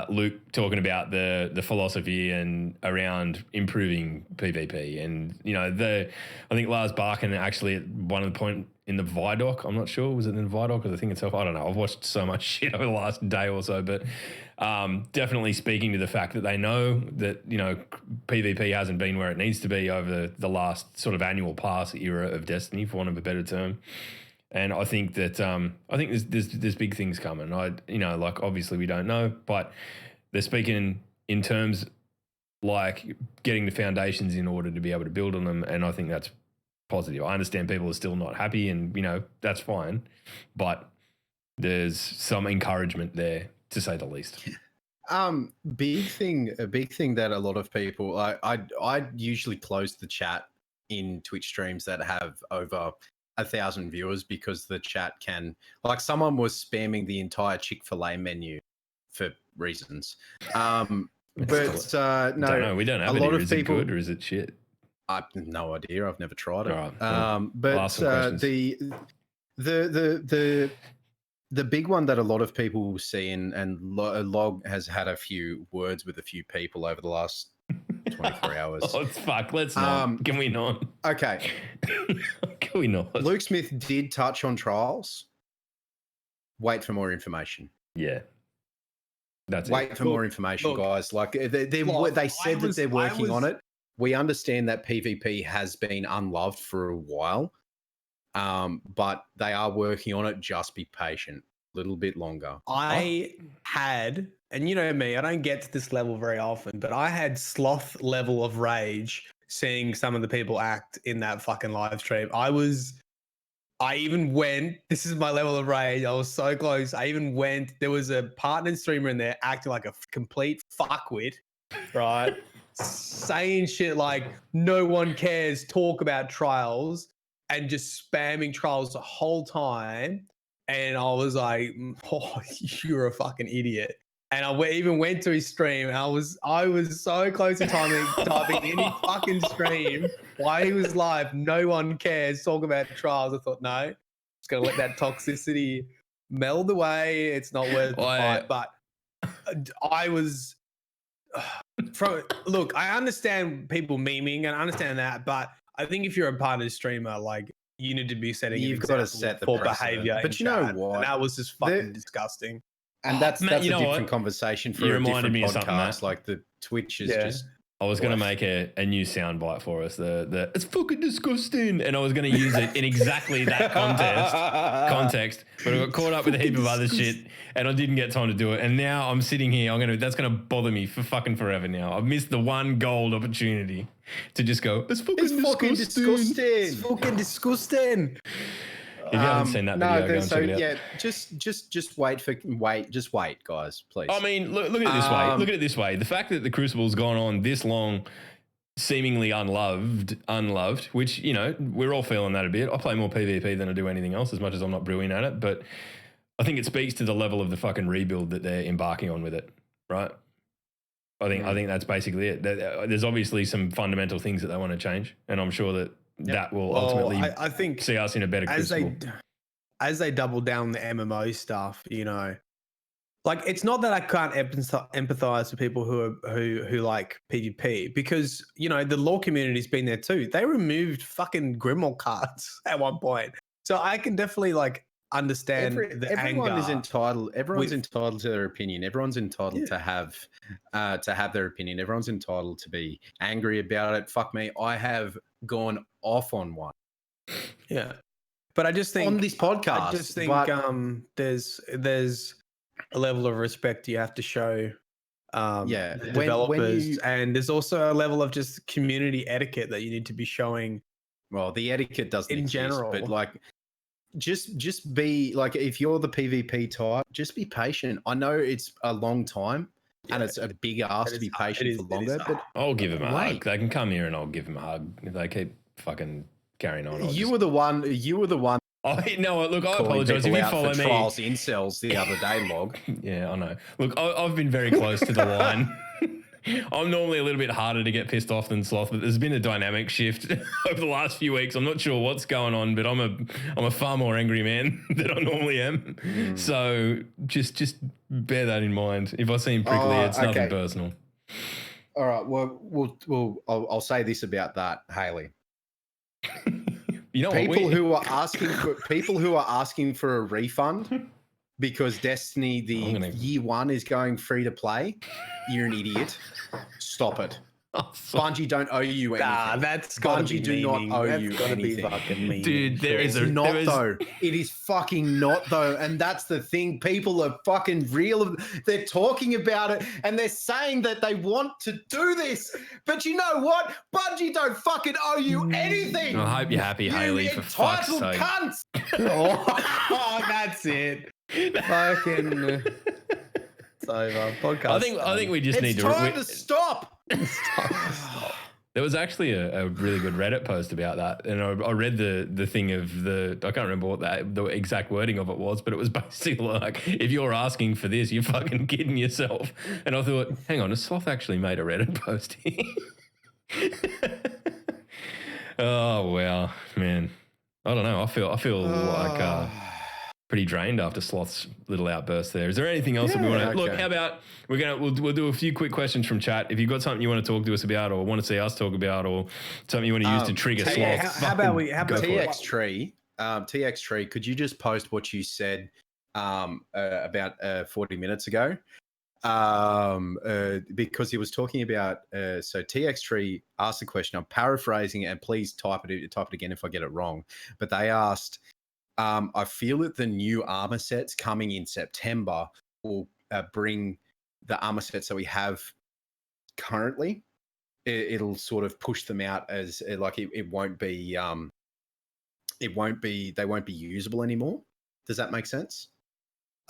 Luke talking about the philosophy and around improving PvP, and you know, I think Lars Barkin actually at one of the point in the Vidoc, I'm not sure, was it in the Vidoc or the thing itself? I don't know. I've watched so much shit over the last day or so, but definitely speaking to the fact that they know that, you know, PvP hasn't been where it needs to be over the last sort of annual pass era of Destiny, for want of a better term. And I think that there's big things coming. You know, like, obviously we don't know, but they're speaking in terms like getting the foundations in order to be able to build on them, and I think that's positive. I understand people are still not happy, and you know, that's fine, but there's some encouragement there, to say the least. A big thing that a lot of people, I usually close the chat in Twitch streams that have over 1,000 viewers, because the chat can, like, someone was spamming the entire Chick-fil-A menu for reasons. But no, don't know. We don't have a it lot here. of Is people. it good or is it shit? I've no idea. I've never tried it. All right, well, I'll But ask some questions. the big one that a lot of people will see, and Log has had a few words with a few people over the last 24 hours. Oh, fuck. Let's not. Can we not? Okay. Can we not? Luke Smith did touch on trials. Wait for more information. Yeah. That's Wait it. for more information, guys. Like they said that they're working on it. We understand that PvP has been unloved for a while, but they are working on it. Just be patient, a little bit longer. I had, and you know me, I don't get to this level very often, but I had sloth level of rage seeing some of the people act in that fucking live stream. I even went, this is my level of rage. I was so close. I even went, there was a partner streamer in there acting like a complete fuckwit, right? Saying shit like, no one cares, talk about trials, and just spamming trials the whole time. And I was like, oh, you're a fucking idiot. And I even went to his stream. And I was so close to typing any fucking stream while he was live. No one cares. Talk about trials. I thought, no, just gonna let that toxicity meld away. It's not worth the fight. But I was look. I understand people memeing and I understand that, but I think if you're a partner streamer, like you need to be setting. You've got to set the for precedent. behavior. But you know what? And that was just fucking disgusting. And that's Matt, you a know different what? conversation for You a reminded different me of podcast. something, Matt. Like the Twitch is just. I was going to make a new soundbite for us. The it's fucking disgusting, and I was going to use it in exactly that context. But I got caught up with a heap of other shit, and I didn't get time to do it. And now I'm sitting here. That's going to bother me for fucking forever. Now I've missed the one gold opportunity to just go. It's fucking disgusting. It's fucking disgusting. If you haven't seen that video, go and check it out. Yeah, just wait, guys, please. I mean, look at it this way. Look at it this way. The fact that the Crucible's gone on this long, seemingly unloved, which, you know, we're all feeling that a bit. I play more PvP than I do anything else, as much as I'm not brilliant at it. But I think it speaks to the level of the fucking rebuild that they're embarking on with it, right? I think that's basically it. There's obviously some fundamental things that they want to change, and I'm sure that will ultimately I think see us in a better Crucible. As they double down the MMO stuff, you know, like it's not that I can't empathize with people who like PvP, because you know the lore community's been there too. They removed fucking Grimoire cards at one point, so I can definitely like understand the everyone anger. is entitled. Everyone's entitled to their opinion. Everyone's entitled to have their opinion. Everyone's entitled to be angry about it. Fuck me, I have gone off on one. Yeah, but I just think on this podcast, I just think there's a level of respect you have to show. The developers, and there's also a level of just community etiquette that you need to be showing. Well, the etiquette doesn't in exist, general, but like. Just be like, if you're the PvP type, just be patient. I know it's a long time and it's a big ask to be patient for longer, but I'll give them a hug. They can come here and I'll give them a hug if they keep fucking carrying on. You were the one. Oh no! Look, I apologize if you follow me. Trials incels the other day, Log. Yeah, I know. Look, I've been very close to the line. I'm normally a little bit harder to get pissed off than Sloth, but there's been a dynamic shift over the last few weeks. I'm not sure what's going on, but I'm a far more angry man than I normally am. So just bear that in mind. If I seem prickly, it's nothing personal. All right. Well, I'll say this about that, Haley. You know, people who are asking for a refund because Destiny year one is going free to play, you're an idiot. Stop it. Bungie don't owe you anything. That's Bungie do not owe you anything. Be fucking mean. Dude, though. It is fucking not though, and that's the thing. People are fucking real. They're talking about it, and they're saying that they want to do this. But you know what? Bungie don't fucking owe you anything. I hope you're happy, Haley. For fuck's sake. Cunts. Oh, that's it. Fucking. It's over. Podcast. I think we just need to stop. There's There was actually a really good Reddit post about that, and I read the thing of I can't remember what the exact wording of it was, but it was basically like, if you're asking for this, you're fucking kidding yourself. And I thought, hang on, a sloth actually made a Reddit post here. Oh wow, man. I don't know. I feel like pretty drained after Sloth's little outburst there. Is there anything else that we want to look? How about we'll do a few quick questions from chat. If you've got something you want to talk to us about, or want to see us talk about, or something you want to use to trigger Sloth, how about TX Tree? TX Tree, could you just post what you said about 40 minutes ago? Because he was talking about so TX Tree asked a question. I'm paraphrasing it, and please type it again if I get it wrong. But they asked, I feel that the new armor sets coming in September will bring the armor sets that we have currently. It'll sort of push them out as like it won't be they won't be usable anymore. Does that make sense?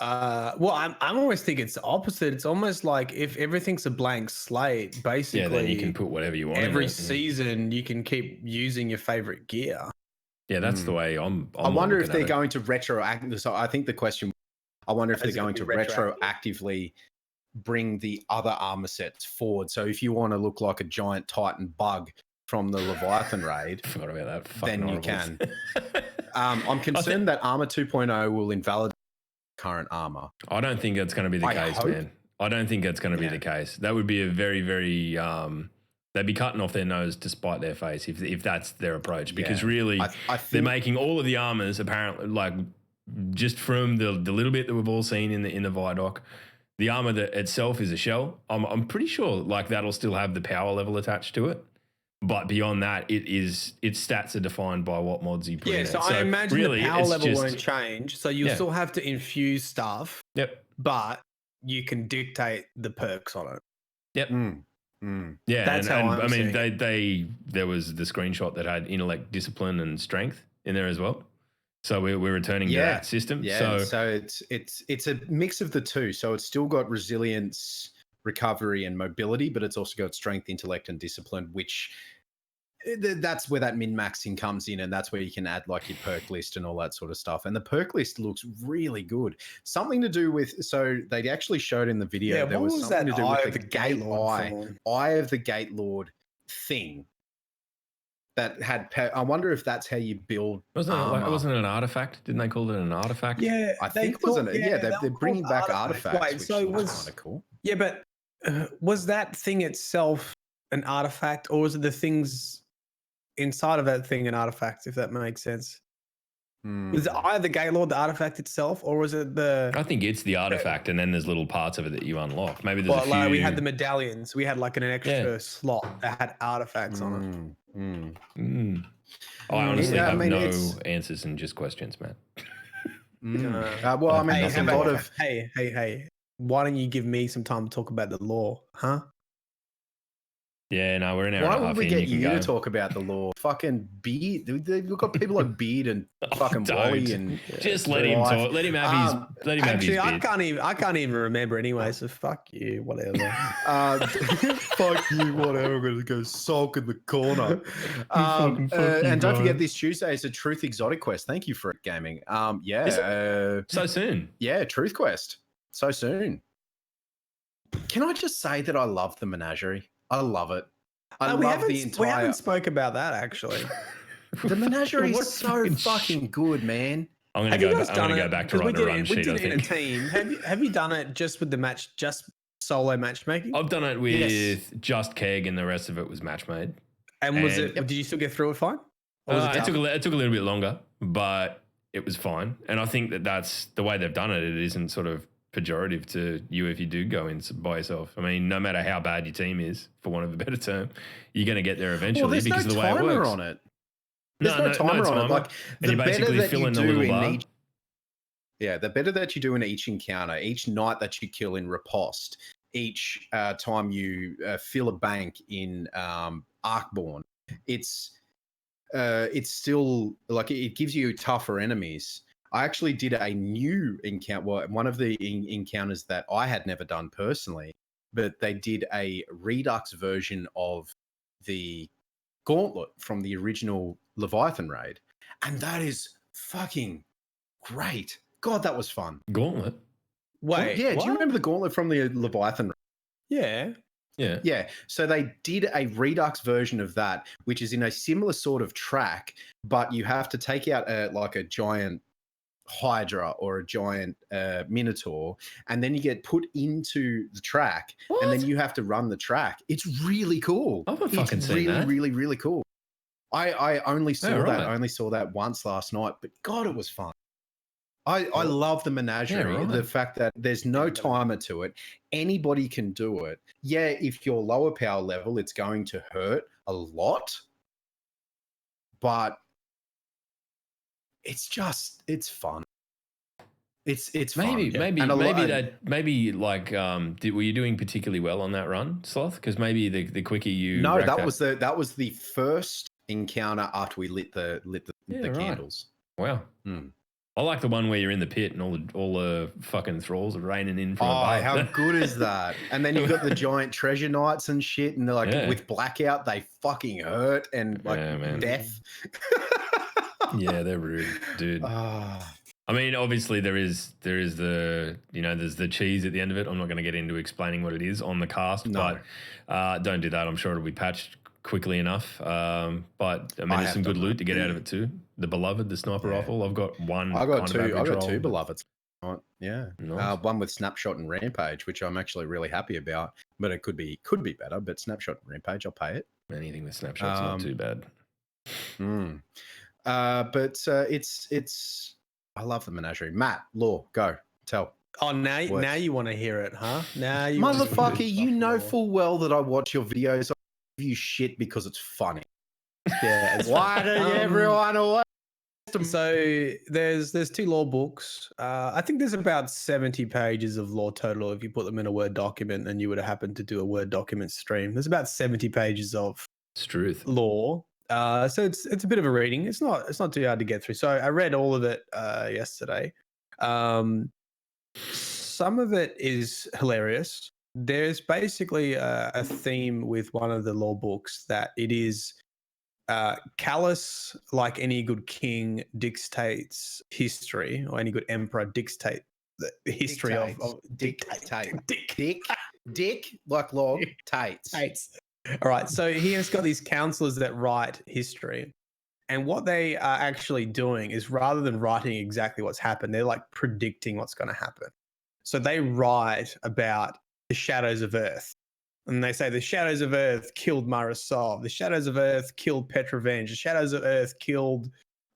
Well, I'm always thinking it's the opposite. It's almost like if everything's a blank slate, basically, yeah, then you can put whatever you want. Every season, you can keep using your favorite gear. Yeah, that's the way I'm I wonder if they're going to retroactively. So I think the question, I wonder if they're going to retroactively bring the other armor sets forward. So if you want to look like a giant Titan bug from the Leviathan raid, forgot about that. Then you can. I'm concerned that Armor 2.0 will invalidate current armor. I don't think that's going to be the case, man. I don't think that's going to be the case. That would be a very, very they'd be cutting off their nose to spite their face if that's their approach. Because really, I think they're making all of the armors apparently, like, just from the little bit that we've all seen in the Vidoc, the armor that itself is a shell. I'm pretty sure like that'll still have the power level attached to it. But beyond that, its stats are defined by what mods you put in. So I imagine really, the power level won't change. So you'll still have to infuse stuff. Yep. But you can dictate the perks on it. Yep. Yeah, that's how I'm I mean, seeing there was the screenshot that had intellect, discipline, and strength in there as well. So we're returning to that system. Yeah. So it's a mix of the two. So it's still got resilience, recovery, and mobility, but it's also got strength, intellect, and discipline, which that's where that min-maxing comes in, and that's where you can add like your perk list and all that sort of stuff. And the perk list looks really good. Something to do with, so they actually showed in the video, there was something to do with the Gate Eye of the Gate Lord thing that had, I wonder if that's how you build. Wasn't it an artifact? Didn't they call it an artifact? Yeah, I think it wasn't. Yeah, they're bringing back artifacts. Wait, so which was kind of cool. Yeah, but was that thing itself an artifact, or was it the things inside of that thing an artifact, if that makes sense? Was it Eye of the Gaylord the artifact itself, or was it the... I think it's the artifact, and then there's little parts of it that you unlock. Maybe there's a few... Like we had the medallions. We had like an extra slot that had artifacts on it. I honestly have no answers and just questions, man. Well, I mean, there's a lot of... Hey. Why don't you give me some time to talk about the law, huh? Yeah, no, we're in our. Why would we get you to talk about the law? Fucking Beard. We've got people like Beard and fucking Wally and just let him talk. Let him have his. Let him have his. Actually, I can't even remember anyway. So fuck you, whatever. Fuck you, whatever. I'm gonna go sulk in the corner. And don't forget, this Tuesday is a Truth Exotic Quest. Thank you for it, gaming. So soon. Yeah, Truth Quest. So soon. Can I just say that I love the menagerie? I love it. I love the entire... We haven't spoke about that, actually. The menagerie is so fucking good, man. I'm going to go back to write a run sheet, I think. We did it in a team. Have you done it just with just solo matchmaking? I've done it with just Keg, and the rest of it was match made. And was it? Did you still get through it fine? Or was it took a little bit longer, but it was fine. And I think that's the way they've done it. It isn't sort of pejorative to you if you do go in by yourself. I mean, no matter how bad your team is, for want of a better term, you're going to get there eventually because of the way it works. On it. There's no timer on it. Like, the better that you do in each, the better that you do in each encounter, each night that you kill in Riposte, each time you fill a bank in Arkborn, it's still like it gives you tougher enemies. I actually did a new encounter, one of the encounters that I had never done personally, but they did a Redux version of the gauntlet from the original Leviathan raid, and that is fucking great. God, that was fun. Gauntlet. Wait, yeah, what? do you remember the gauntlet from the Leviathan? Yeah. Yeah. Yeah, so they did a Redux version of that, which is in a similar sort of track, but you have to take out a giant Hydra or a giant Minotaur, and then you get put into the track, and then you have to run the track. It's really cool. I've not fucking it's seen really, that. really, really cool. I only saw that. right. I only saw that once last night, but God, it was fun. I love the menagerie. Yeah, right. The fact that there's no timer to it. Anybody can do it. Yeah, if you're lower power level, it's going to hurt a lot. But it's fun. It's Maybe, fun. maybe like were you doing particularly well on that run, Sloth? Because maybe the quicker you No, racked that was the first encounter after we lit the right. candles. Wow. I like the one where you're in the pit and all the fucking thralls are raining in from above. How good is that? And then you've got the giant treasure knights and shit, and they're like with blackout, they fucking hurt and like death. Yeah, they're rude, dude. I mean, obviously there is the there's the cheese at the end of it. I'm not going to get into explaining what it is on the cast, but don't do that. I'm sure it'll be patched quickly enough. But I mean, there's some good loot to get out of it too. The beloved, the sniper rifle. I've got one. I got two. I got two roll. beloveds. Yeah, Nice. one with snapshot and rampage, which I'm actually really happy about. But it could be better. But snapshot and rampage, I'll pay it. Anything with snapshots not too bad. But it's. I love the menagerie. Matt, Law, go tell. Oh, now you want to hear it, huh? Now you motherfucker, you know full well that I watch your videos. I give you shit because it's funny. Yeah. Why do everyone always? So there's two lore books. I think there's about 70 pages of lore total if you put them in a Word document, and you would have happened to do a Word document stream. There's about 70 pages of lore. So it's a bit of a reading. It's not too hard to get through. So I read all of it yesterday. Some of it is hilarious. There's basically a theme with one of the lore books that it is Callus, like any good king, dictates history, or any good emperor dictate the history of Dick like log tates. All right, so he has got these counselors that write history, and what they are actually doing is, rather than writing exactly what's happened, they're like predicting what's going to happen. So they write about the shadows of Earth, and they say the shadows of Earth killed Marasov, the shadows of Earth killed Petrovenge, the shadows of Earth killed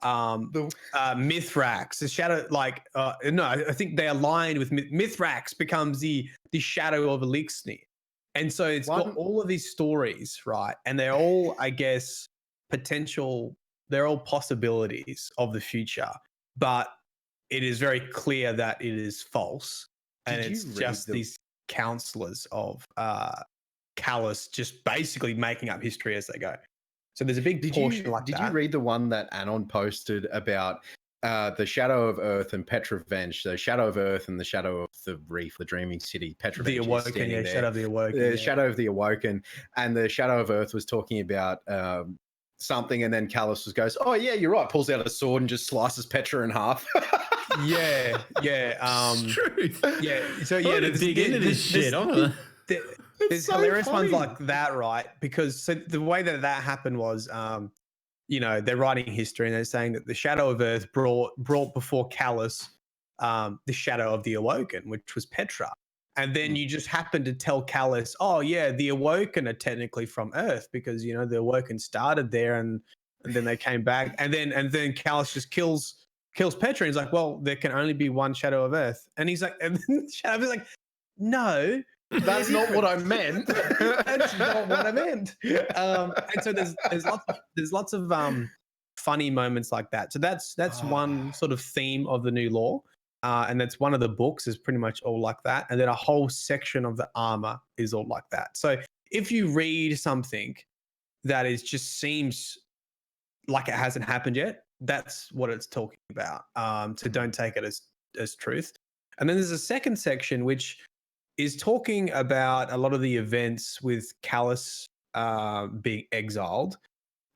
Mithrax. The shadow, I think they aligned with Mithrax becomes the shadow of Elixir. And so it's got all of these stories, right? And they're all, I guess, they're all possibilities of the future. But it is very clear that it is false. And it's just these counselors of Callus just basically making up history as they go. So there's a big portion like that. Did you read the one that Anon posted about the Shadow of Earth and Petrovenge, the Shadow of Earth and the Shadow of the Reef, the Dreaming City, Petrovenge? The Awoken, yeah, Shadow of the Awoken. The Shadow of the Awoken. And the Shadow of Earth was talking about something, and then Callus goes, oh, yeah, you're right, pulls out a sword and just slices Petra in half. Yeah. Truth. Yeah. So, yeah, dig into this shit. There's so hilarious funny ones like that, right? Because so the way that happened was, they're writing history and they're saying that the Shadow of Earth brought before Callus the Shadow of the Awoken, which was Petra. And then you just happen to tell Callus, oh, yeah, the Awoken are technically from Earth because, the Awoken started there and then they came back. And then Callus just kills Petra. And he's like, well, there can only be one Shadow of Earth. And he's like, and then Shadow is like, no. That's not what I meant. That's not what I meant. And so there's lots of funny moments like that. So that's one sort of theme of the new lore, and that's one of the books is pretty much all like that. And then a whole section of the armor is all like that. So if you read something that just seems like it hasn't happened yet, that's what it's talking about. So don't take it as truth. And then there's a second section which is talking about a lot of the events with Callus being exiled.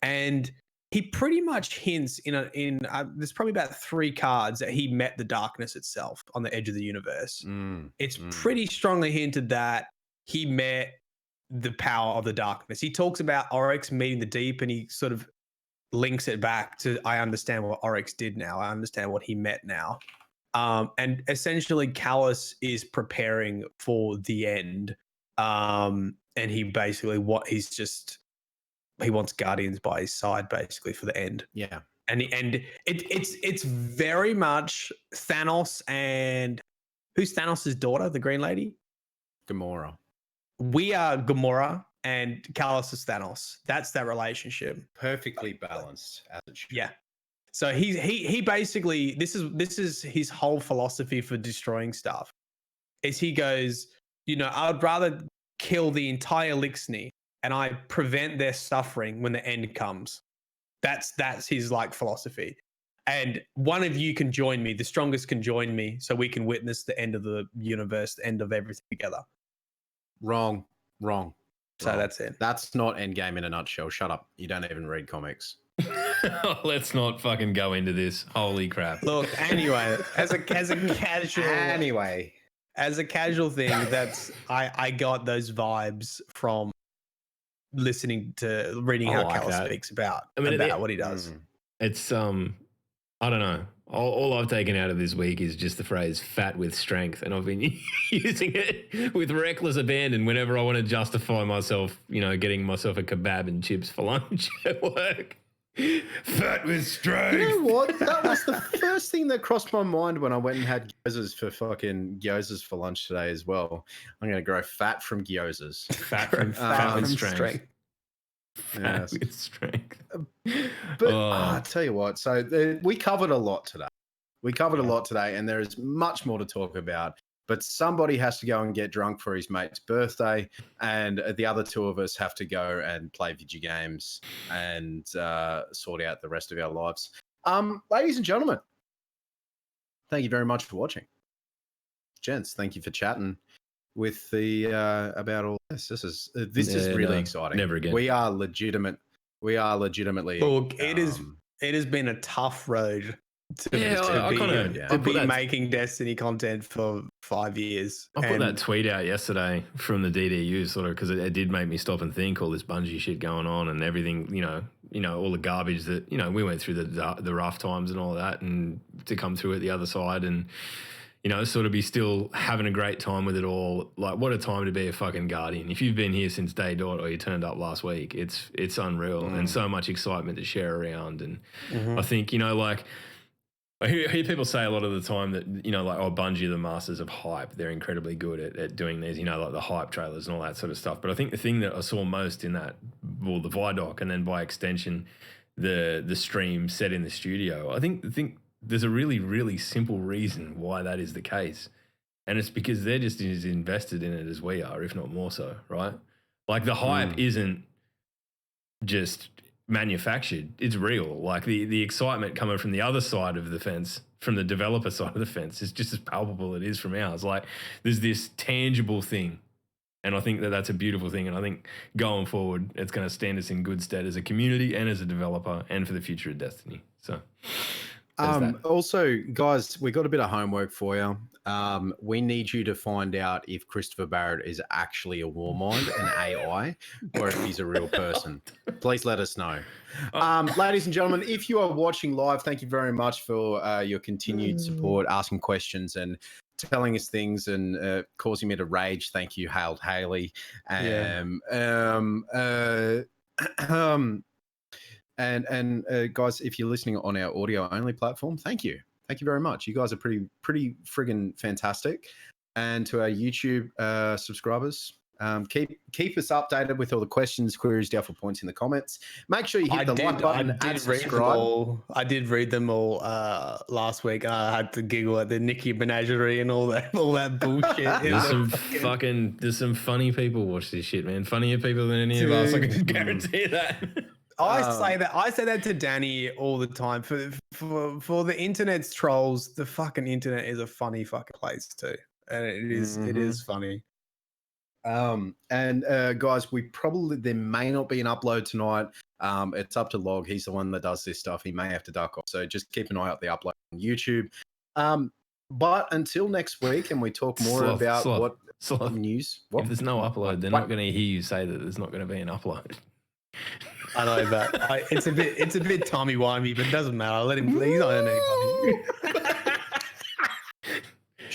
and he pretty much hints there's probably about 3 cards that he met the darkness itself on the edge of the universe. It's pretty strongly hinted that he met the power of the darkness. He talks about Oryx meeting the deep, and he sort of links it back to, I understand what Oryx did now. I understand what he met now. And essentially Callus is preparing for the end. And he basically he wants Guardians by his side basically for the end. Yeah. And it's very much Thanos, and who's Thanos' daughter, the Green Lady? Gamora. We are Gamora and Callus is Thanos. That's their relationship. Perfectly balanced as it should. Yeah. So he basically, this is his whole philosophy for destroying stuff. Is he goes, I would rather kill the entire Lixney and I prevent their suffering when the end comes. That's his like philosophy. And one of you can join me, the strongest can join me, so we can witness the end of the universe, the end of everything together. Wrong. So that's it. That's not Endgame in a nutshell. Shut up. You don't even read comics. Let's not fucking go into this. Holy crap. Look, anyway, as a casual thing, that's I got those vibes from reading how Callus speaks about what he does. It's I don't know. All I've taken out of this week is just the phrase "fat with strength," and I've been using it with reckless abandon whenever I want to justify myself, getting myself a kebab and chips for lunch at work. Fat with strength. You know what? That was the first thing that crossed my mind when I went and had gyozas for lunch today as well. I'm going to grow fat from gyozas. Fat from strength. Yes. With strength. But I tell you what, so we covered a lot today. And there is much more to talk about. But somebody has to go and get drunk for his mate's birthday, and the other 2 of us have to go and play video games and sort out the rest of our lives. Ladies and gentlemen, thank you very much for watching. Gents, thank you for chatting with the about all this. This is really exciting. Never again. We are legitimately. Look, it has been a tough road to be making Destiny content for 5 years. I put that tweet out yesterday from the DDU sort of because it did make me stop and think all this Bungie shit going on and everything, all the garbage that, we went through the rough times and all that, and to come through at the other side and, sort of be still having a great time with it all. Like, what a time to be a fucking Guardian. If you've been here since day dot or you turned up last week, it's unreal and so much excitement to share around. And I think, I hear people say a lot of the time that, Bungie are the masters of hype. They're incredibly good at doing these, like the hype trailers and all that sort of stuff. But I think the thing that I saw most in that, well, the Vidoc and then by extension, the stream set in the studio, I think there's a really, really simple reason why that is the case. And it's because they're just as invested in it as we are, if not more so, right? Like the hype isn't just manufactured, it's real. Like the excitement coming from the other side of the fence, from the developer side of the fence, is just as palpable as it is from ours. Like there's this tangible thing, and I think that's a beautiful thing. And I think going forward, it's going to stand us in good stead as a community and as a developer and for the future of Destiny. So also, guys, we got a bit of homework for you. We need you to find out if Christopher Barrett is actually a warmind, an AI, or if he's a real person. Please let us know. Ladies and gentlemen, if you are watching live, thank you very much for your continued support, asking questions and telling us things and causing me to rage. Thank you, Hailed Haley. And guys, if you're listening on our audio only platform, thank you very much. You guys are pretty friggin' fantastic. And to our YouTube subscribers, keep us updated with all the questions, queries, doubtful points in the comments. Make sure you hit the like button and subscribe. I did read them all last week. I had to giggle at the Nicki Menagerie and all that bullshit. There's some funny people watch this shit, man. Funnier people than any of us. I can guarantee that. I say that to Danny all the time. For the internet's trolls, the fucking internet is a funny fucking place too, and it is funny. Guys, there may not be an upload tonight. It's up to Log. He's the one that does this stuff. He may have to duck off. So just keep an eye out the upload on YouTube. But until next week, and we talk more about what news. What? If there's no upload, they're not going to hear you say that there's not going to be an upload. I know that. It's a bit timey-wimey, but it doesn't matter. Let him please. I don't know.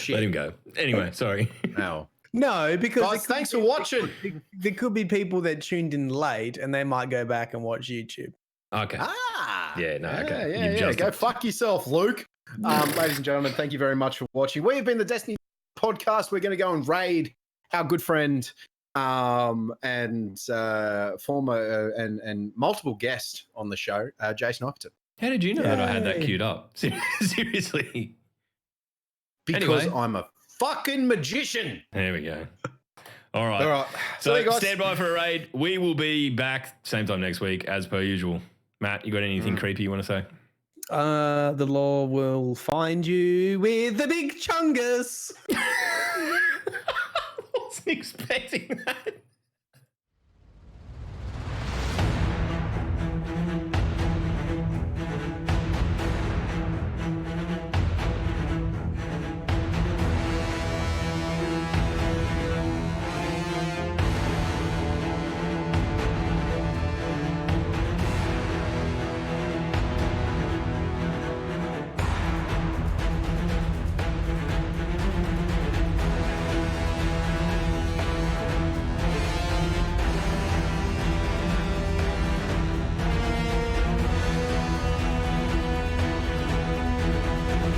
Let him go. Anyway, sorry. No, because guys, thanks for watching. There could be people that tuned in late and they might go back and watch YouTube. Okay. Okay. Yeah. Go fuck yourself, Luke. Ladies and gentlemen, thank you very much for watching. We have been the Destiny Podcast. We're going to go and raid our good friend and former and multiple guest on the show, Jason Opperton. How did you know that I had that queued up? Seriously. Because Anyway. I'm a fucking magician. There we go. All right. See you So guys. stand by for a raid. We will be back same time next week as per usual. Matt, you got anything creepy you want to say? The law will find you with the big chungus. I wasn't expecting that.